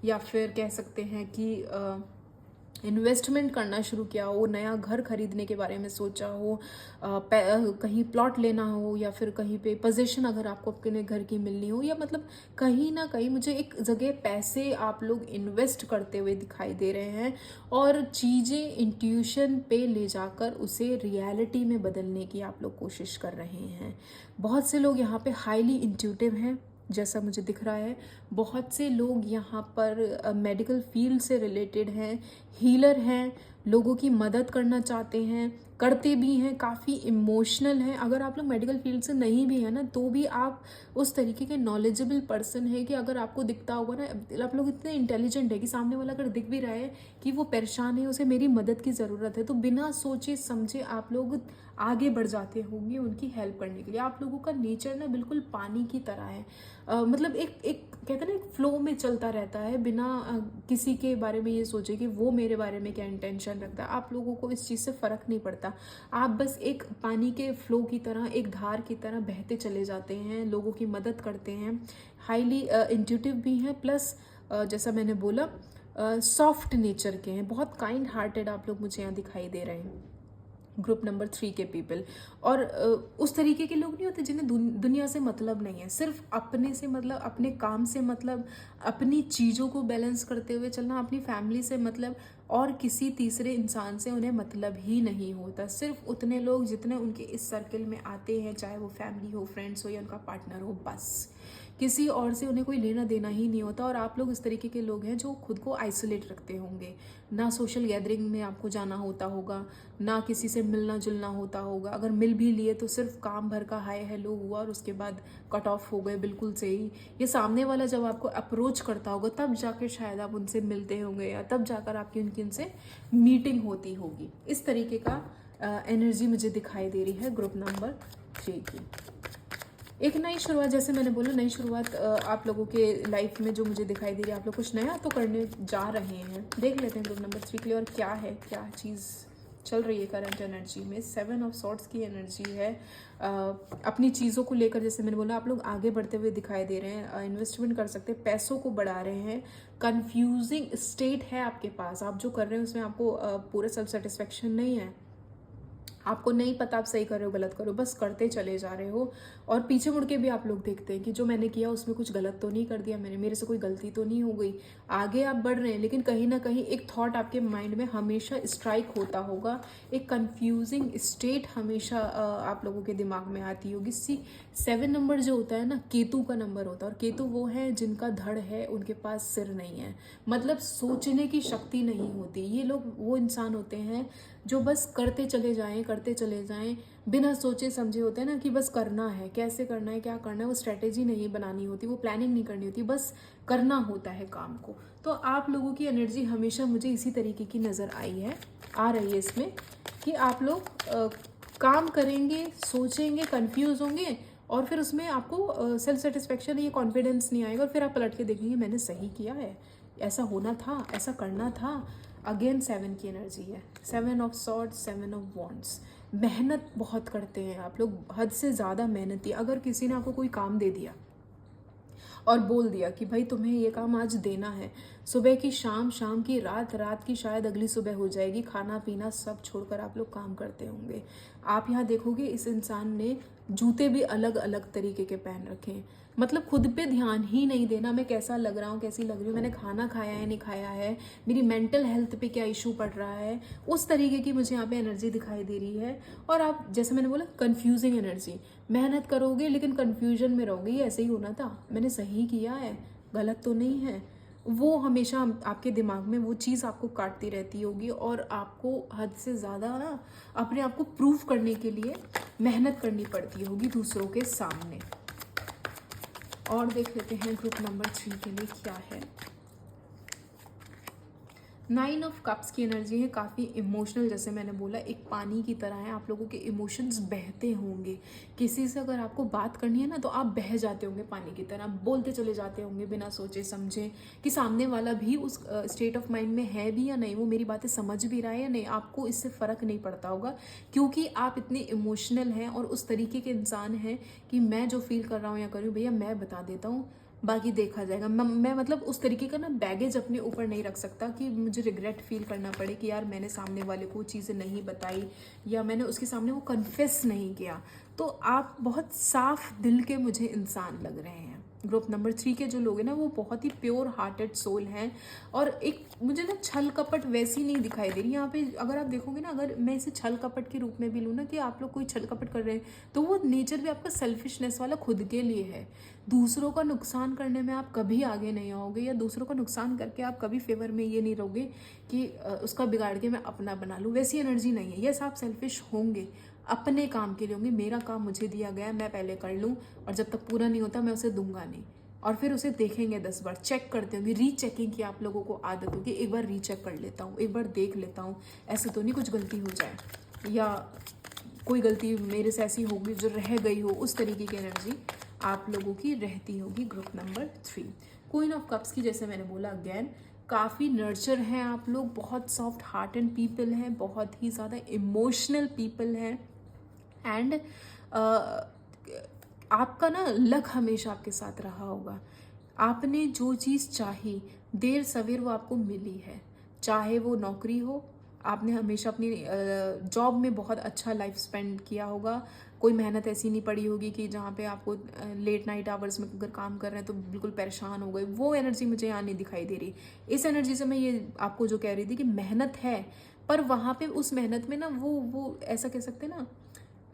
या फिर कह सकते हैं कि इन्वेस्टमेंट करना शुरू किया हो, नया घर खरीदने के बारे में सोचा हो, कहीं प्लॉट लेना हो, या फिर कहीं पे पोजीशन अगर आपको अपने घर की मिलनी हो, या मतलब कहीं ना कहीं मुझे एक जगह पैसे आप लोग इन्वेस्ट करते हुए दिखाई दे रहे हैं और चीज़ें इंट्यूशन पे ले जाकर उसे रियलिटी में बदलने की आप लोग कोशिश कर रहे हैं। बहुत से लोग यहाँ पे हाईली इंट्यूटिव हैं जैसा मुझे दिख रहा है। बहुत से लोग यहाँ पर मेडिकल फील्ड से रिलेटेड हैं, हीलर हैं, लोगों की मदद करना चाहते हैं, करते भी हैं, काफ़ी इमोशनल हैं। अगर आप लोग मेडिकल फील्ड से नहीं भी हैं ना, तो भी आप उस तरीके के नॉलेजेबल पर्सन है कि अगर आपको दिखता होगा ना, आप लोग इतने इंटेलिजेंट है कि सामने वाला अगर दिख भी रहा है कि वो परेशान है, उसे मेरी मदद की ज़रूरत है, तो बिना सोचे समझे आप लोग आगे बढ़ जाते होंगे उनकी हेल्प करने के लिए। आप लोगों का नेचर ना बिल्कुल पानी की तरह है। मतलब एक एक कहते हैं ना, एक फ्लो में चलता रहता है बिना किसी के बारे में ये सोचे कि वो मेरे बारे में क्या इंटेंशन रखता है। आप लोगों को इस चीज़ से फ़र्क नहीं पड़ता। आप बस एक पानी के फ्लो की तरह, एक धार की तरह बहते चले जाते हैं, लोगों की मदद करते हैं, हाईली इंट्यूटिव भी हैं, प्लस जैसा मैंने बोला सॉफ्ट नेचर के हैं, बहुत काइंड हार्टेड आप लोग मुझे यहाँ दिखाई दे रहे हैं। ग्रुप नंबर 3 के पीपल। और उस तरीके के लोग नहीं होते जिन्हें दुनिया से मतलब नहीं है, सिर्फ अपने से मतलब, अपने काम से मतलब, अपनी चीज़ों को बैलेंस करते हुए चलना, अपनी फैमिली से मतलब, और किसी तीसरे इंसान से उन्हें मतलब ही नहीं होता। सिर्फ उतने लोग जितने उनके इस सर्कल में आते हैं, चाहे वो फैमिली हो, फ्रेंड्स हो या उनका पार्टनर हो, बस किसी और से उन्हें कोई लेना देना ही नहीं होता। और आप लोग इस तरीके के लोग हैं जो खुद को आइसोलेट रखते होंगे, ना सोशल गैदरिंग में आपको जाना होता होगा, ना किसी से मिलना जुलना होता होगा। अगर मिल भी लिए तो सिर्फ काम भर का हाय हेलो हुआ और उसके बाद कट ऑफ हो गए बिल्कुल से ही। ये सामने वाला जब आपको अप्रोच करता होगा तब जाकर शायद आप उनसे मिलते होंगे, या तब जाकर आपकी उनसे मीटिंग होती होगी। इस तरीके का एनर्जी मुझे दिखाई दे रही है ग्रुप नंबर 3 की। एक नई शुरुआत, जैसे मैंने बोला, नई शुरुआत आप लोगों के लाइफ में जो मुझे दिखाई दे रही है, आप लोग कुछ नया तो करने जा रहे हैं। देख लेते हैं ग्रुप नंबर 3 के लिए और क्या है, क्या चीज़ चल रही है करंट एनर्जी में। 7 ऑफ सॉर्ड्स की एनर्जी है। अपनी चीज़ों को लेकर, जैसे मैंने बोला, आप लोग आगे बढ़ते हुए दिखाई दे रहे हैं, इन्वेस्टमेंट कर सकते हैं, पैसों को बढ़ा रहे हैं। कन्फ्यूजिंग स्टेट है आपके पास, आप जो कर रहे हैं उसमें आपको पूरा सेल्फ सेटिस्फेक्शन नहीं है, आपको नहीं पता आप सही कर रहे हो गलत कर रहे हो, बस करते चले जा रहे हो। और पीछे मुड़ के भी आप लोग देखते हैं कि जो मैंने किया उसमें कुछ गलत तो नहीं कर दिया मैंने, मेरे से कोई गलती तो नहीं हो गई। आगे आप बढ़ रहे हैं, लेकिन कहीं ना कहीं एक थॉट आपके माइंड में हमेशा स्ट्राइक होता होगा, एक कंफ्यूजिंग स्टेट हमेशा आप लोगों के दिमाग में आती होगी। 7 नंबर जो होता है ना, केतु का नंबर होता है, और केतु वो है जिनका धड़ है, उनके पास सिर नहीं है, मतलब सोचने की शक्ति नहीं होती। ये लोग वो इंसान होते हैं जो बस करते चले जाएं बिना सोचे समझे, होते हैं ना कि बस करना है, कैसे करना है, क्या करना है, वो स्ट्रेटेजी नहीं बनानी होती, वो प्लानिंग नहीं करनी होती, बस करना होता है काम को। तो आप लोगों की एनर्जी हमेशा मुझे इसी तरीके की नज़र आ रही है इसमें, कि आप लोग काम करेंगे, सोचेंगे, कंफ्यूज होंगे, और फिर उसमें आपको सेल्फ सेटिस्फेक्शन या कॉन्फिडेंस नहीं आएगा, और फिर आप पलट के देखेंगे मैंने सही किया है, ऐसा होना था, ऐसा करना था। अगेन 7 की एनर्जी है, 7 ऑफ सॉर्ड्स, 7 ऑफ वॉन्ड्स। मेहनत बहुत करते हैं आप लोग, हद से ज़्यादा मेहनती। अगर किसी ने आपको कोई काम दे दिया और बोल दिया कि भाई तुम्हें ये काम आज देना है, सुबह की शाम, शाम की रात, रात की शायद अगली सुबह हो जाएगी, खाना पीना सब छोड़कर आप लोग काम करते होंगे। आप यहाँ देखोगे इस इंसान ने जूते भी अलग अलग तरीके के पहन रखे हैं, मतलब खुद पे ध्यान ही नहीं देना, मैं कैसा लग रहा हूँ, कैसी लग रही हूँ, मैंने खाना खाया है नहीं खाया है, मेरी मेंटल हेल्थ पे क्या इशू पड़ रहा है, उस तरीके की मुझे यहाँ पे एनर्जी दिखाई दे रही है। और आप, जैसे मैंने बोला, कंफ्यूजिंग एनर्जी, मेहनत करोगे लेकिन कंफ्यूजन में रहोगे, ये ऐसे ही होना था, मैंने सही किया है, गलत तो नहीं है, वो हमेशा आपके दिमाग में वो चीज़ आपको काटती रहती होगी, और आपको हद से ज़्यादा ना अपने आप को प्रूव करने के लिए मेहनत करनी पड़ती होगी दूसरों के सामने। और देख लेते हैं ग्रुप नंबर 3 के लिए क्या है। 9 ऑफ कप्स की एनर्जी है, काफ़ी इमोशनल, जैसे मैंने बोला, एक पानी की तरह है, आप लोगों के इमोशंस बहते होंगे। किसी से अगर आपको बात करनी है ना, तो आप बह जाते होंगे पानी की तरह, बोलते चले जाते होंगे बिना सोचे समझे कि सामने वाला भी उस स्टेट ऑफ माइंड में है भी या नहीं, वो मेरी बातें समझ भी रहा है या नहीं, आपको इससे फ़र्क नहीं पड़ता होगा, क्योंकि आप इतने इमोशनल हैं और उस तरीके के इंसान हैं कि मैं जो फील कर रहा हूँ या कर रही हूँ भैया मैं बता देता हूँ, बाकी देखा जाएगा। मैं मतलब उस तरीके का ना बैगेज अपने ऊपर नहीं रख सकता कि मुझे रिग्रेट फील करना पड़े कि यार मैंने सामने वाले को चीज़ें नहीं बताई या मैंने उसके सामने वो कन्फेस नहीं किया। तो आप बहुत साफ दिल के मुझे इंसान लग रहे हैं। ग्रुप नंबर 3 के जो लोग हैं ना वो बहुत ही प्योर हार्टेड सोल हैं और एक मुझे ना छल कपट वैसी नहीं दिखाई दे रही यहाँ पे। अगर आप देखोगे ना, अगर मैं इसे छल कपट के रूप में भी लूँ ना कि आप लोग कोई छल कपट कर रहे हैं, तो वो नेचर भी आपका सेल्फिशनेस वाला खुद के लिए है। दूसरों का नुकसान करने में आप कभी आगे नहीं आओगे या दूसरों का नुकसान करके आप कभी फेवर में ये नहीं रहोगे कि उसका बिगाड़ के मैं अपना बना लूँ, वैसी एनर्जी नहीं है। यस, आप सेल्फिश होंगे, अपने काम के लिए होंगे, मेरा काम मुझे दिया गया है मैं पहले कर लूँ और जब तक पूरा नहीं होता मैं उसे दूंगा नहीं, और फिर उसे देखेंगे 10 बार, चेक करते होंगे। रीचेकिंग की आप लोगों को आदत होगी, एक बार रीचेक कर लेता हूँ, एक बार देख लेता हूँ, ऐसे तो नहीं कुछ गलती हो जाए या कोई गलती मेरे से ऐसी होगी जो रह गई हो, उस तरीके की एनर्जी आप लोगों की रहती होगी। Group number 3 queen of cups की, जैसे मैंने बोला अगेन, काफ़ी नर्चर हैं आप लोग, बहुत सॉफ्ट हार्ट एंड पीपल हैं, बहुत ही ज़्यादा इमोशनल पीपल हैं एंड आपका ना लक हमेशा आपके साथ रहा होगा। आपने जो चीज़ चाही देर सवेर वो आपको मिली है, चाहे वो नौकरी हो, आपने हमेशा अपनी जॉब में बहुत अच्छा लाइफ स्पेंड किया होगा, कोई मेहनत ऐसी नहीं पड़ी होगी कि जहाँ पे आपको लेट नाइट आवर्स में अगर काम कर रहे हैं तो बिल्कुल परेशान हो गए, वो एनर्जी मुझे यहाँ नहीं दिखाई दे रही। इस एनर्जी से मैं ये आपको जो कह रही थी कि मेहनत है, पर वहाँ पे उस मेहनत में ना वो ऐसा कह सकते हैं ना,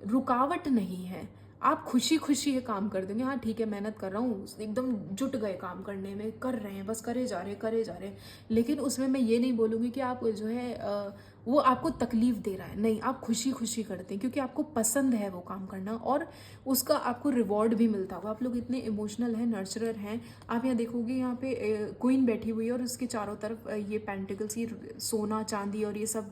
रुकावट नहीं है, आप खुशी खुशी ये काम कर देंगे। हाँ ठीक है, मेहनत कर रहा हूँ, एकदम जुट गए काम करने में, कर रहे हैं, बस करे जा रहे हैं, लेकिन उसमें मैं ये नहीं बोलूँगी कि आप जो है वो आपको तकलीफ दे रहा है, नहीं, आप खुशी खुशी करते हैं क्योंकि आपको पसंद है वो काम करना और उसका आपको रिवॉर्ड भी मिलता होगा। आप लोग इतने इमोशनल हैं, नर्चरर हैं। आप यहाँ देखोगे, यहाँ पे क्वीन बैठी हुई है और उसके चारों तरफ ये पेंटिकल्स, ये सोना चांदी और ये सब,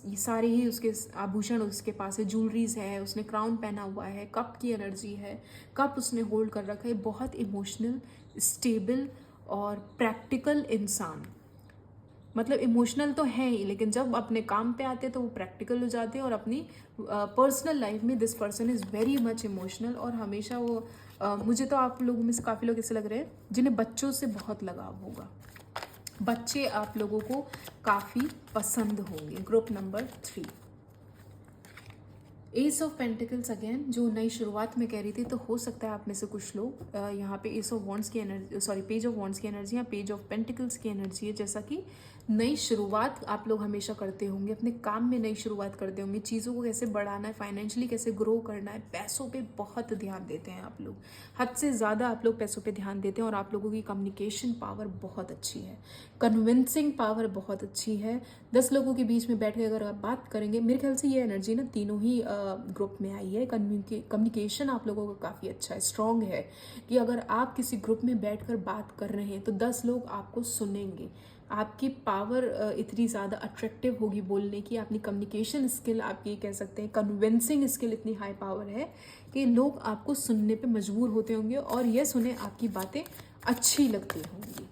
ये सारे ही उसके आभूषण उसके पास है, ज्वेलरीज है, उसने क्राउन पहना हुआ है, कप की एनर्जी है, कप उसने होल्ड कर रखा है। बहुत इमोशनल, स्टेबल और प्रैक्टिकल इंसान, मतलब इमोशनल तो है ही, लेकिन जब अपने काम पे आते हैं तो वो प्रैक्टिकल हो जाते हैं और अपनी पर्सनल लाइफ में this person is very much emotional. और हमेशा वो मुझे तो आप लोगों में से काफ़ी लोग ऐसे लग रहे हैं जिन्हें बच्चों से बहुत लगाव होगा, बच्चे आप लोगों को काफ़ी पसंद होंगे। Group number 3 S of pentacles again, जो नई शुरुआत में कह रही थी, तो हो सकता है आप में से कुछ लोग यहाँ पे एस ऑफ वॉन्ड्स की energy, sorry page of wands की एनर्जी या पेज ऑफ पेंटिकल्स की एनर्जी है। जैसा कि नई शुरुआत आप लोग हमेशा करते होंगे, अपने काम में नई शुरुआत करते होंगे, चीज़ों को कैसे बढ़ाना है, फाइनेंशियली कैसे ग्रो करना है, पैसों पे बहुत ध्यान देते हैं आप लोग, हद से ज़्यादा आप लोग पैसों पे ध्यान देते हैं। और आप लोगों की कम्युनिकेशन पावर बहुत अच्छी है, कन्विंसिंग पावर बहुत अच्छी है। 10 लोगों के बीच में बैठ के अगर आप बात करेंगे, मेरे ख्याल से ये एनर्जी ना तीनों ही ग्रुप में आई है। कम्युनिकेशन आप लोगों का काफ़ी अच्छा है, स्ट्रॉन्ग है, कि अगर आप किसी ग्रुप में बैठकर बात कर रहे हैं तो 10 लोग आपको सुनेंगे। आपकी पावर इतनी ज़्यादा अट्रैक्टिव होगी बोलने की, अपनी कम्युनिकेशन स्किल, आप ये कह सकते हैं कन्विंसिंग स्किल इतनी हाई पावर है कि लोग आपको सुनने पे मजबूर होते होंगे और ये सुने आपकी बातें अच्छी लगती होंगी।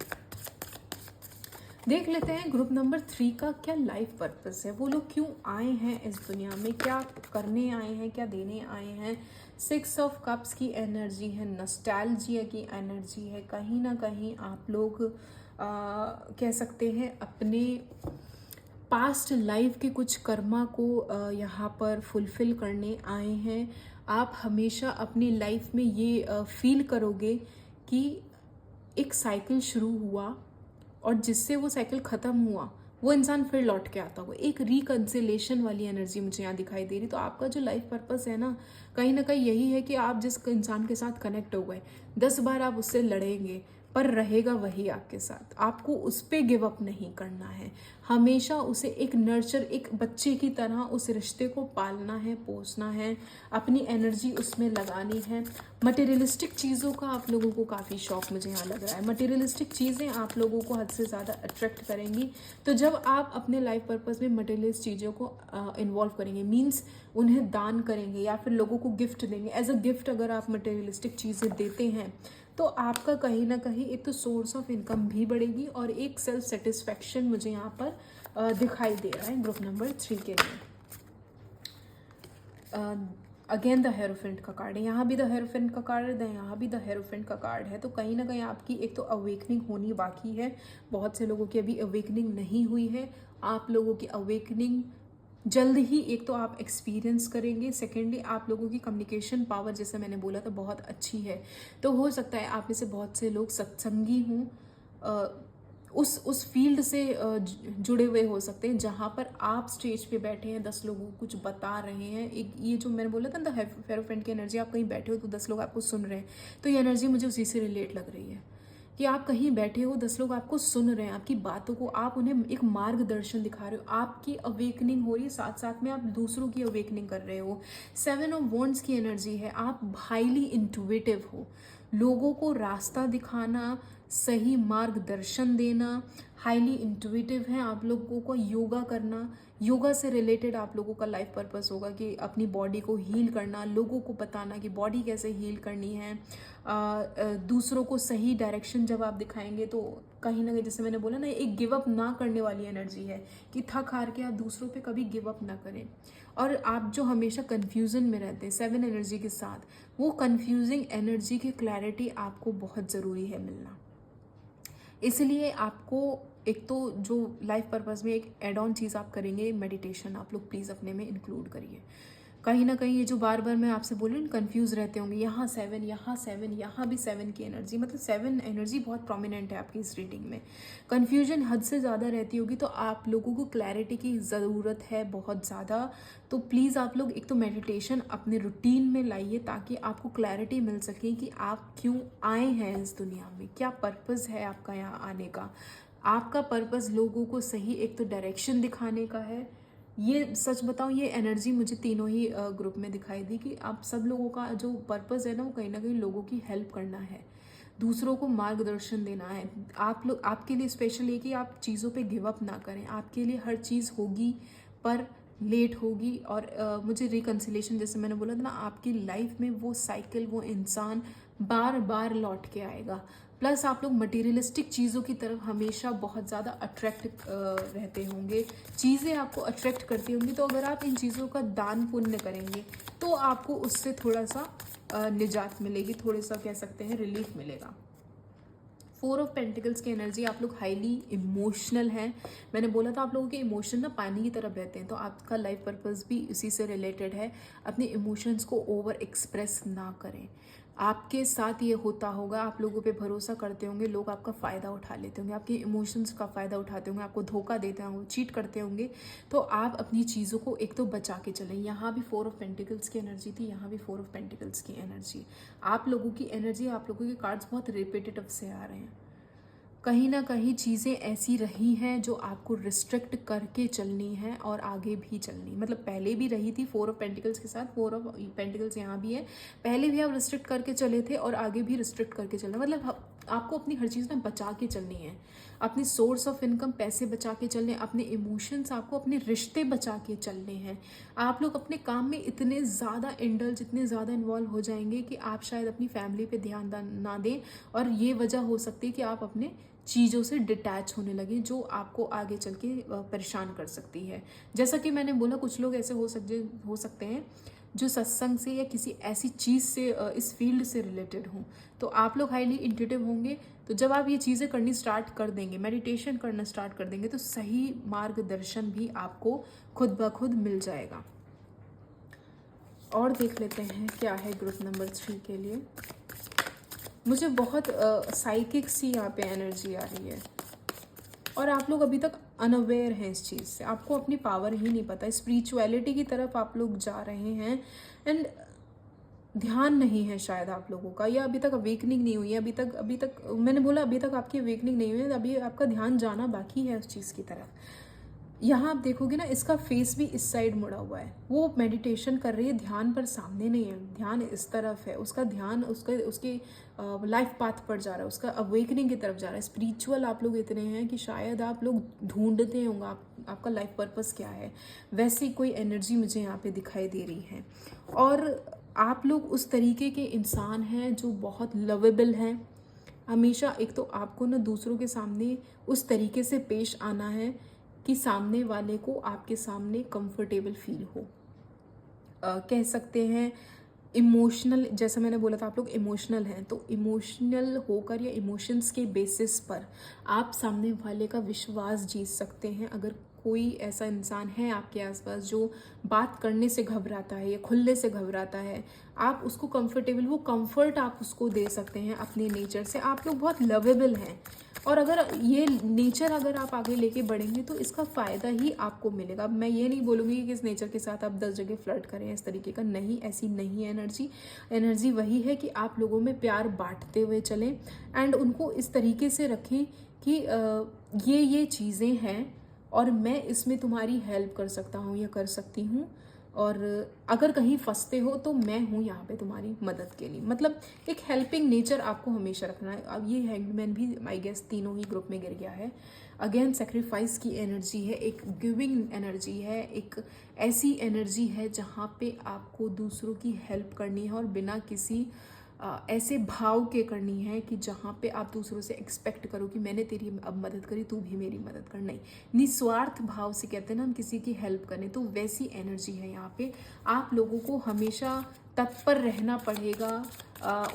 देख लेते हैं ग्रुप नंबर 3 का क्या लाइफ पर्पस है, वो लोग क्यों आए हैं इस दुनिया में, क्या करने आए हैं, क्या देने आए हैं। 6 ऑफ कप्स की एनर्जी है, नॉस्टैल्जिया की एनर्जी है। कहीं ना कहीं आप लोग कह सकते हैं अपने पास्ट लाइफ के कुछ कर्मा को यहाँ पर फुलफिल करने आए हैं। आप हमेशा अपनी लाइफ में ये फील करोगे कि एक साइकिल शुरू हुआ और जिससे वो साइकिल ख़त्म हुआ वो इंसान फिर लौट के आता हुआ, एक रिकन्सिलेशन वाली एनर्जी मुझे यहाँ दिखाई दे रही। तो आपका जो लाइफ पर्पस है ना कहीं यही है कि आप जिस इंसान के साथ कनेक्ट हो गए, 10 बार आप उससे लड़ेंगे पर रहेगा वही आपके साथ, आपको उस पर गिव अप नहीं करना है, हमेशा उसे एक नर्चर, एक बच्चे की तरह उस रिश्ते को पालना है, पोसना है, अपनी एनर्जी उसमें लगानी है। मटेरियलिस्टिक चीज़ों का आप लोगों को काफ़ी शौक मुझे यहाँ लग रहा है, मटेरियलिस्टिक चीज़ें आप लोगों को हद से ज़्यादा अट्रैक्ट करेंगी। तो जब आप अपने लाइफ पर्पस में मटेरियलिस्ट चीज़ों को इन्वॉल्व करेंगे, मीन्स उन्हें दान करेंगे या फिर लोगों को गिफ्ट देंगे, एज अ गिफ्ट अगर आप मटेरियलिस्टिक चीज़ें देते हैं तो आपका कहीं ना कहीं एक तो सोर्स ऑफ इनकम भी बढ़ेगी और एक सेल्फ सेटिस्फैक्शन मुझे यहाँ पर दिखाई दे रहा है ग्रुप नंबर 3 के लिए। अगेन द हेरोफेंट का कार्ड है, यहाँ भी द हेरोफेंट का कार्ड है, यहाँ भी द हेरोफेंट का कार्ड है। तो कहीं ना कहीं आपकी एक तो अवेकनिंग होनी बाकी है, बहुत से लोगों की अभी अवेकनिंग नहीं हुई है। आप लोगों की अवेकनिंग जल्द ही एक तो आप एक्सपीरियंस करेंगे, सेकेंडली आप लोगों की कम्युनिकेशन पावर जैसे मैंने बोला था बहुत अच्छी है। तो हो सकता है आप में से बहुत से लोग सत्संगी हों, उस फील्ड से जुड़े हुए हो सकते हैं जहाँ पर आप स्टेज पे बैठे हैं, 10 लोगों को कुछ बता रहे हैं। एक ये जो मैंने बोला था ना हेरोफेंट की एनर्जी, आप कहीं बैठे हो तो 10 लोग आपको सुन रहे हैं, तो ये एनर्जी मुझे उसी से रिलेट लग रही है कि आप कहीं बैठे हो, 10 लोग आपको सुन रहे हैं, आपकी बातों को आप उन्हें एक मार्गदर्शन दिखा रहे हो, आपकी अवेकनिंग हो रही है, साथ साथ में आप दूसरों की अवेकनिंग कर रहे हो। 7 ऑफ वॉन्ड्स की एनर्जी है, आप हाईली इंट्यूटिव हो, लोगों को रास्ता दिखाना, सही मार्गदर्शन देना, हाईली इंट्यूटिव है आप लोगों को। योगा करना, योगा से रिलेटेड आप लोगों का लाइफ पर्पस होगा कि अपनी बॉडी को हील करना, लोगों को बताना कि बॉडी कैसे हील करनी है। दूसरों को सही डायरेक्शन जब आप दिखाएंगे तो कहीं ना कहीं जैसे मैंने बोला ना, एक गिव अप ना करने वाली एनर्जी है कि थक हार के आप दूसरों पे कभी गिव अप ना करें। और आप जो हमेशा कन्फ्यूज़न में रहते हैं 7 एनर्जी के साथ, वो कन्फ्यूजिंग एनर्जी की क्लैरिटी आपको बहुत ज़रूरी है मिलना। इसलिए आपको एक तो जो लाइफ पर्पस में एक एड ऑन चीज़ आप करेंगे, मेडिटेशन आप लोग प्लीज़ अपने में इंक्लूड करिए। कहीं ना कहीं ये जो बार बार मैं आपसे बोल रही हूँ कन्फ्यूज़ रहते होंगे, यहाँ 7, यहाँ 7, यहाँ भी 7 की एनर्जी, मतलब 7 एनर्जी बहुत प्रोमिनेंट है आपकी इस रीडिंग में। कन्फ्यूजन हद से ज़्यादा रहती होगी, तो आप लोगों को क्लैरिटी की ज़रूरत है बहुत ज़्यादा। तो प्लीज़ आप लोग एक तो मेडिटेशन अपने रूटीन में लाइए ताकि आपको क्लैरिटी मिल सके कि आप क्यों आए हैं इस दुनिया में, क्या पर्पज़ है आपका यहाँ आने का। आपका पर्पज़ लोगों को सही एक तो डायरेक्शन दिखाने का है। ये सच बताऊं, ये एनर्जी मुझे तीनों ही ग्रुप में दिखाई दी कि आप सब लोगों का जो पर्पज़ है ना, वो कहीं ना कहीं लोगों की हेल्प करना है, दूसरों को मार्गदर्शन देना है। आप लोग, आपके लिए स्पेशल है कि आप चीज़ों पे गिव अप ना करें। आपके लिए हर चीज़ होगी पर लेट होगी, और मुझे रिकन्सिलेशन जैसे मैंने बोला था ना, आपकी लाइफ में वो साइकिल, वो इंसान बार बार लौट के आएगा। प्लस आप लोग मटेरियलिस्टिक चीज़ों की तरफ हमेशा बहुत ज़्यादा अट्रैक्ट रहते होंगे, चीज़ें आपको अट्रैक्ट करती होंगी। तो अगर आप इन चीज़ों का दान पुण्य करेंगे तो आपको उससे थोड़ा सा निजात मिलेगी, थोड़ा सा कह सकते हैं रिलीफ मिलेगा। 4 ऑफ पेंटिकल्स की एनर्जी, आप लोग हाईली इमोशनल हैं। मैंने बोला था आप लोगों के इमोशन ना पानी की तरह बहते हैं, तो आपका लाइफ पर्पस भी इसी से रिलेटेड है। अपने इमोशंस को ओवर एक्सप्रेस ना करें। आपके साथ ये होता होगा, आप लोगों पे भरोसा करते होंगे, लोग आपका फ़ायदा उठा लेते होंगे, आपके इमोशंस का फ़ायदा उठाते होंगे, आपको धोखा देते होंगे, चीट करते होंगे। तो आप अपनी चीज़ों को एक तो बचा के चलें। यहाँ भी 4 ऑफ पेंटिकल्स की एनर्जी थी, यहाँ भी 4 ऑफ पेंटिकल्स की एनर्जी। आप लोगों की एनर्जी, आप लोगों के कार्ड्स बहुत रिपीटेटिव से आ रहे हैं। कहीं ना कहीं चीज़ें ऐसी रही हैं जो आपको रिस्ट्रिक्ट करके चलनी है और आगे भी चलनी, मतलब पहले भी रही थी 4 ऑफ पेंटिकल्स के साथ, 4 ऑफ पेंटिकल्स यहाँ भी है। पहले भी आप रिस्ट्रिक्ट करके चले थे और आगे भी रिस्ट्रिक्ट करके चलना, मतलब आपको अपनी हर चीज़ ना बचा के चलनी है। अपनी सोर्स ऑफ इनकम, पैसे बचा के चलने, अपने इमोशंस, आपको अपने रिश्ते बचा के चलने हैं। आप लोग अपने काम में इतने ज़्यादा इंडल्ज, इतने ज़्यादा इन्वॉल्व हो जाएंगे कि आप शायद अपनी फैमिली पे ध्यान ना दें, और ये वजह हो सकती है कि आप अपने चीज़ों से डिटैच होने लगे जो आपको आगे चल के परेशान कर सकती है। जैसा कि मैंने बोला, कुछ लोग ऐसे हो सकते हैं जो सत्संग से या किसी ऐसी चीज़ से, इस फील्ड से रिलेटेड हों। तो आप लोग हाईली इंट्यूटिव होंगे, तो जब आप ये चीज़ें करनी स्टार्ट कर देंगे, मेडिटेशन करना स्टार्ट कर देंगे, तो सही मार्गदर्शन भी आपको खुद ब खुद मिल जाएगा। और देख लेते हैं क्या है ग्रुप नंबर 3 के लिए। मुझे बहुत साइकिक सी यहाँ पे एनर्जी आ रही है, और आप लोग अभी तक अनअवेयर हैं इस चीज़ से, आपको अपनी पावर ही नहीं पता। स्पिरिचुअलिटी की तरफ आप लोग जा रहे हैं एंड ध्यान नहीं है शायद आप लोगों का, या अभी तक अवेकनिंग नहीं हुई है। अभी तक मैंने बोला अभी तक आपकी अवेकनिंग नहीं हुई है, अभी आपका ध्यान जाना बाकी है उस चीज़ की तरफ। यहाँ आप देखोगे ना, इसका फेस भी इस साइड मुड़ा हुआ है, वो मेडिटेशन कर रही है, ध्यान पर सामने नहीं है, ध्यान इस तरफ है, उसका ध्यान उसके लाइफ पाथ पर जा रहा है, उसका अवेकनिंग की तरफ जा रहा है। स्पिरिचुअल आप लोग इतने हैं कि शायद आप लोग ढूंढते होंगे आपका लाइफ पर्पस क्या है, वैसी कोई एनर्जी मुझे यहाँ पे दिखाई दे रही है। और आप लोग उस तरीके के इंसान हैं जो बहुत लवेबल हैं। हमेशा एक तो आपको ना दूसरों के सामने उस तरीके से पेश आना है कि सामने वाले को आपके सामने कंफर्टेबल फील हो। कह सकते हैं इमोशनल, जैसा मैंने बोला था आप लोग इमोशनल हैं, तो इमोशनल होकर या इमोशंस के बेसिस पर आप सामने वाले का विश्वास जीत सकते हैं। अगर कोई ऐसा इंसान है आपके आसपास जो बात करने से घबराता है या खुलने से घबराता है, आप उसको कंफर्टेबल, वो कंफर्ट आप उसको दे सकते हैं अपने नेचर से। आप लोग बहुत लवेबल हैं, और अगर ये नेचर अगर आप आगे लेके बढ़ेंगे तो इसका फ़ायदा ही आपको मिलेगा। मैं ये नहीं बोलूँगी कि इस नेचर के साथ आप 10 जगह फ्लर्ट करें, इस तरीके का नहीं, ऐसी नहीं है एनर्जी। एनर्जी वही है कि आप लोगों में प्यार बांटते हुए चलें एंड उनको इस तरीके से रखें कि ये चीज़ें हैं और मैं इसमें तुम्हारी हेल्प कर सकता हूँ या कर सकती हूँ, और अगर कहीं फंसते हो तो मैं हूँ यहाँ पे तुम्हारी मदद के लिए। मतलब एक हेल्पिंग नेचर आपको हमेशा रखना है। अब ये हैंगमैन भी आई गेस तीनों ही ग्रुप में गिर गया है। अगेन सेक्रीफाइस की एनर्जी है, एक गिविंग एनर्जी है, एक ऐसी एनर्जी है जहाँ पे आपको दूसरों की हेल्प करनी है और बिना किसी ऐसे भाव के करनी है कि जहाँ पे आप दूसरों से एक्सपेक्ट करो कि मैंने तेरी अब मदद करी, तू भी मेरी मदद कर। नहीं, निस्वार्थ भाव से कहते हैं ना हम किसी की हेल्प करें, तो वैसी एनर्जी है यहाँ पे। आप लोगों को हमेशा तत्पर रहना पड़ेगा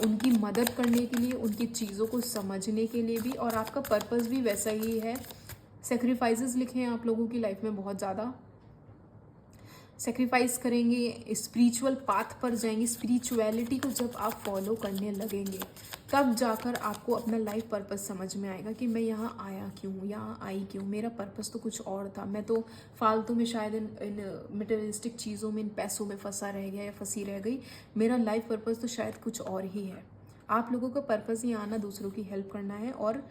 उनकी मदद करने के लिए, उनकी चीज़ों को समझने के लिए भी, और आपका पर्पस भी वैसा ही है। सेक्रीफाइसेस लिखे हैं आप लोगों की लाइफ में, बहुत ज़्यादा सेक्रीफाइस करेंगे, स्पिरिचुअल पाथ पर जाएंगे। स्पिरिचुअलिटी को जब आप फॉलो करने लगेंगे तब जाकर आपको अपना लाइफ पर्पस समझ में आएगा कि मैं यहाँ आया क्यों, यहाँ आई क्यों, मेरा पर्पस तो कुछ और था। मैं तो फालतू में शायद इन मटेरियलिस्टिक चीज़ों में, इन पैसों में फंसा रह गया या फंसी रह गई। मेरा लाइफ पर्पस तो शायद कुछ और ही है। आप लोगों का पर्पस ही आना, दूसरों की हेल्प करना है और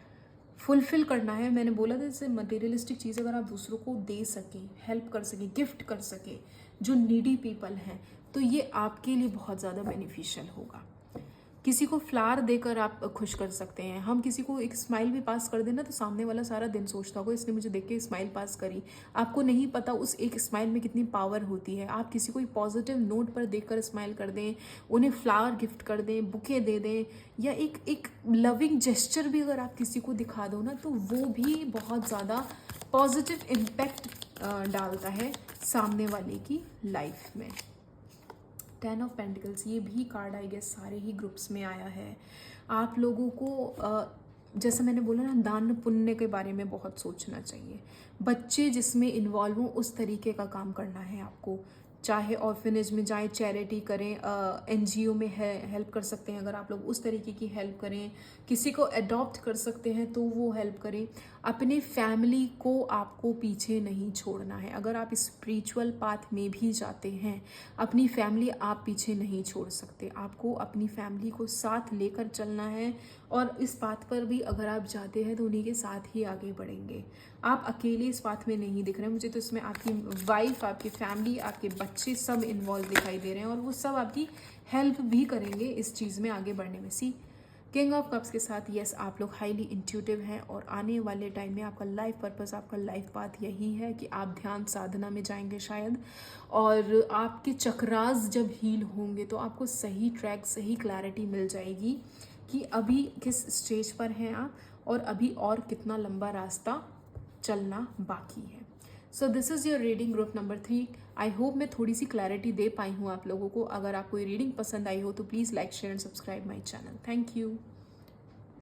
फुलफिल करना है। मैंने बोला था जैसे मटेरियलिस्टिक चीज़ अगर आप दूसरों को दे सकें, हेल्प कर सकें, गिफ्ट कर सकें जो नीडी पीपल हैं, तो ये आपके लिए बहुत ज़्यादा बेनिफिशियल होगा। किसी को फ्लावर देकर आप खुश कर सकते हैं। हम किसी को एक स्माइल भी पास कर देना तो सामने वाला सारा दिन सोचता होगा इसने मुझे देख के स्माइल पास करी। आपको नहीं पता उस एक स्माइल में कितनी पावर होती है। आप किसी को पॉजिटिव नोट पर देखकर स्माइल कर दें, उन्हें फ्लावर गिफ्ट कर दें, बुके दे दें, या एक लविंग जेस्चर भी अगर आप किसी को दिखा दो ना, तो वो भी बहुत ज़्यादा पॉजिटिव इम्पैक्ट डालता है सामने वाले की लाइफ में। 10 ऑफ पेंटिकल्स, ये भी कार्ड आई गेस सारे ही ग्रुप्स में आया है। आप लोगों को जैसा मैंने बोला ना, दान पुण्य के बारे में बहुत सोचना चाहिए। बच्चे जिसमें इन्वॉल्व हों उस तरीके का काम करना है आपको। चाहे ऑर्फनेज में जाएं, चैरिटी करें, NGO में हेल्प कर सकते हैं अगर आप लोग, उस तरीके की हेल्प करें। किसी को अडॉप्ट कर सकते हैं तो वो हेल्प करें। अपने फैमिली को आपको पीछे नहीं छोड़ना है। अगर आप स्पिरिचुअल पाथ में भी जाते हैं, अपनी फैमिली आप पीछे नहीं छोड़ सकते। आपको अपनी फैमिली को साथ लेकर चलना है, और इस पाथ पर भी अगर आप जाते हैं तो उन्हीं के साथ ही आगे बढ़ेंगे। आप अकेले इस पाथ में नहीं दिख रहे हैं मुझे, तो इसमें आपकी वाइफ, आपकी फैमिली, आपके बच्चे सब इन्वॉल्व दिखाई दे रहे हैं, और वो सब आपकी हेल्प भी करेंगे इस चीज़ में आगे बढ़ने में। सी किंग ऑफ कप्स के साथ यस, आप लोग हाईली इंट्यूटिव हैं, और आने वाले टाइम में आपका लाइफ पर्पस, आपका लाइफ पाथ यही है कि आप ध्यान साधना में जाएंगे शायद, और आपके चक्रास जब हील होंगे तो आपको सही ट्रैक, सही क्लैरिटी मिल जाएगी कि अभी किस स्टेज पर हैं आप, और अभी और कितना लंबा रास्ता चलना बाकी है। सो this is your reading group number 3। I hope मैं थोड़ी सी क्लैरिटी दे पाई हूँ आप लोगों को। अगर आपको ये रीडिंग पसंद आई हो तो please like, share and subscribe my channel. Thank you.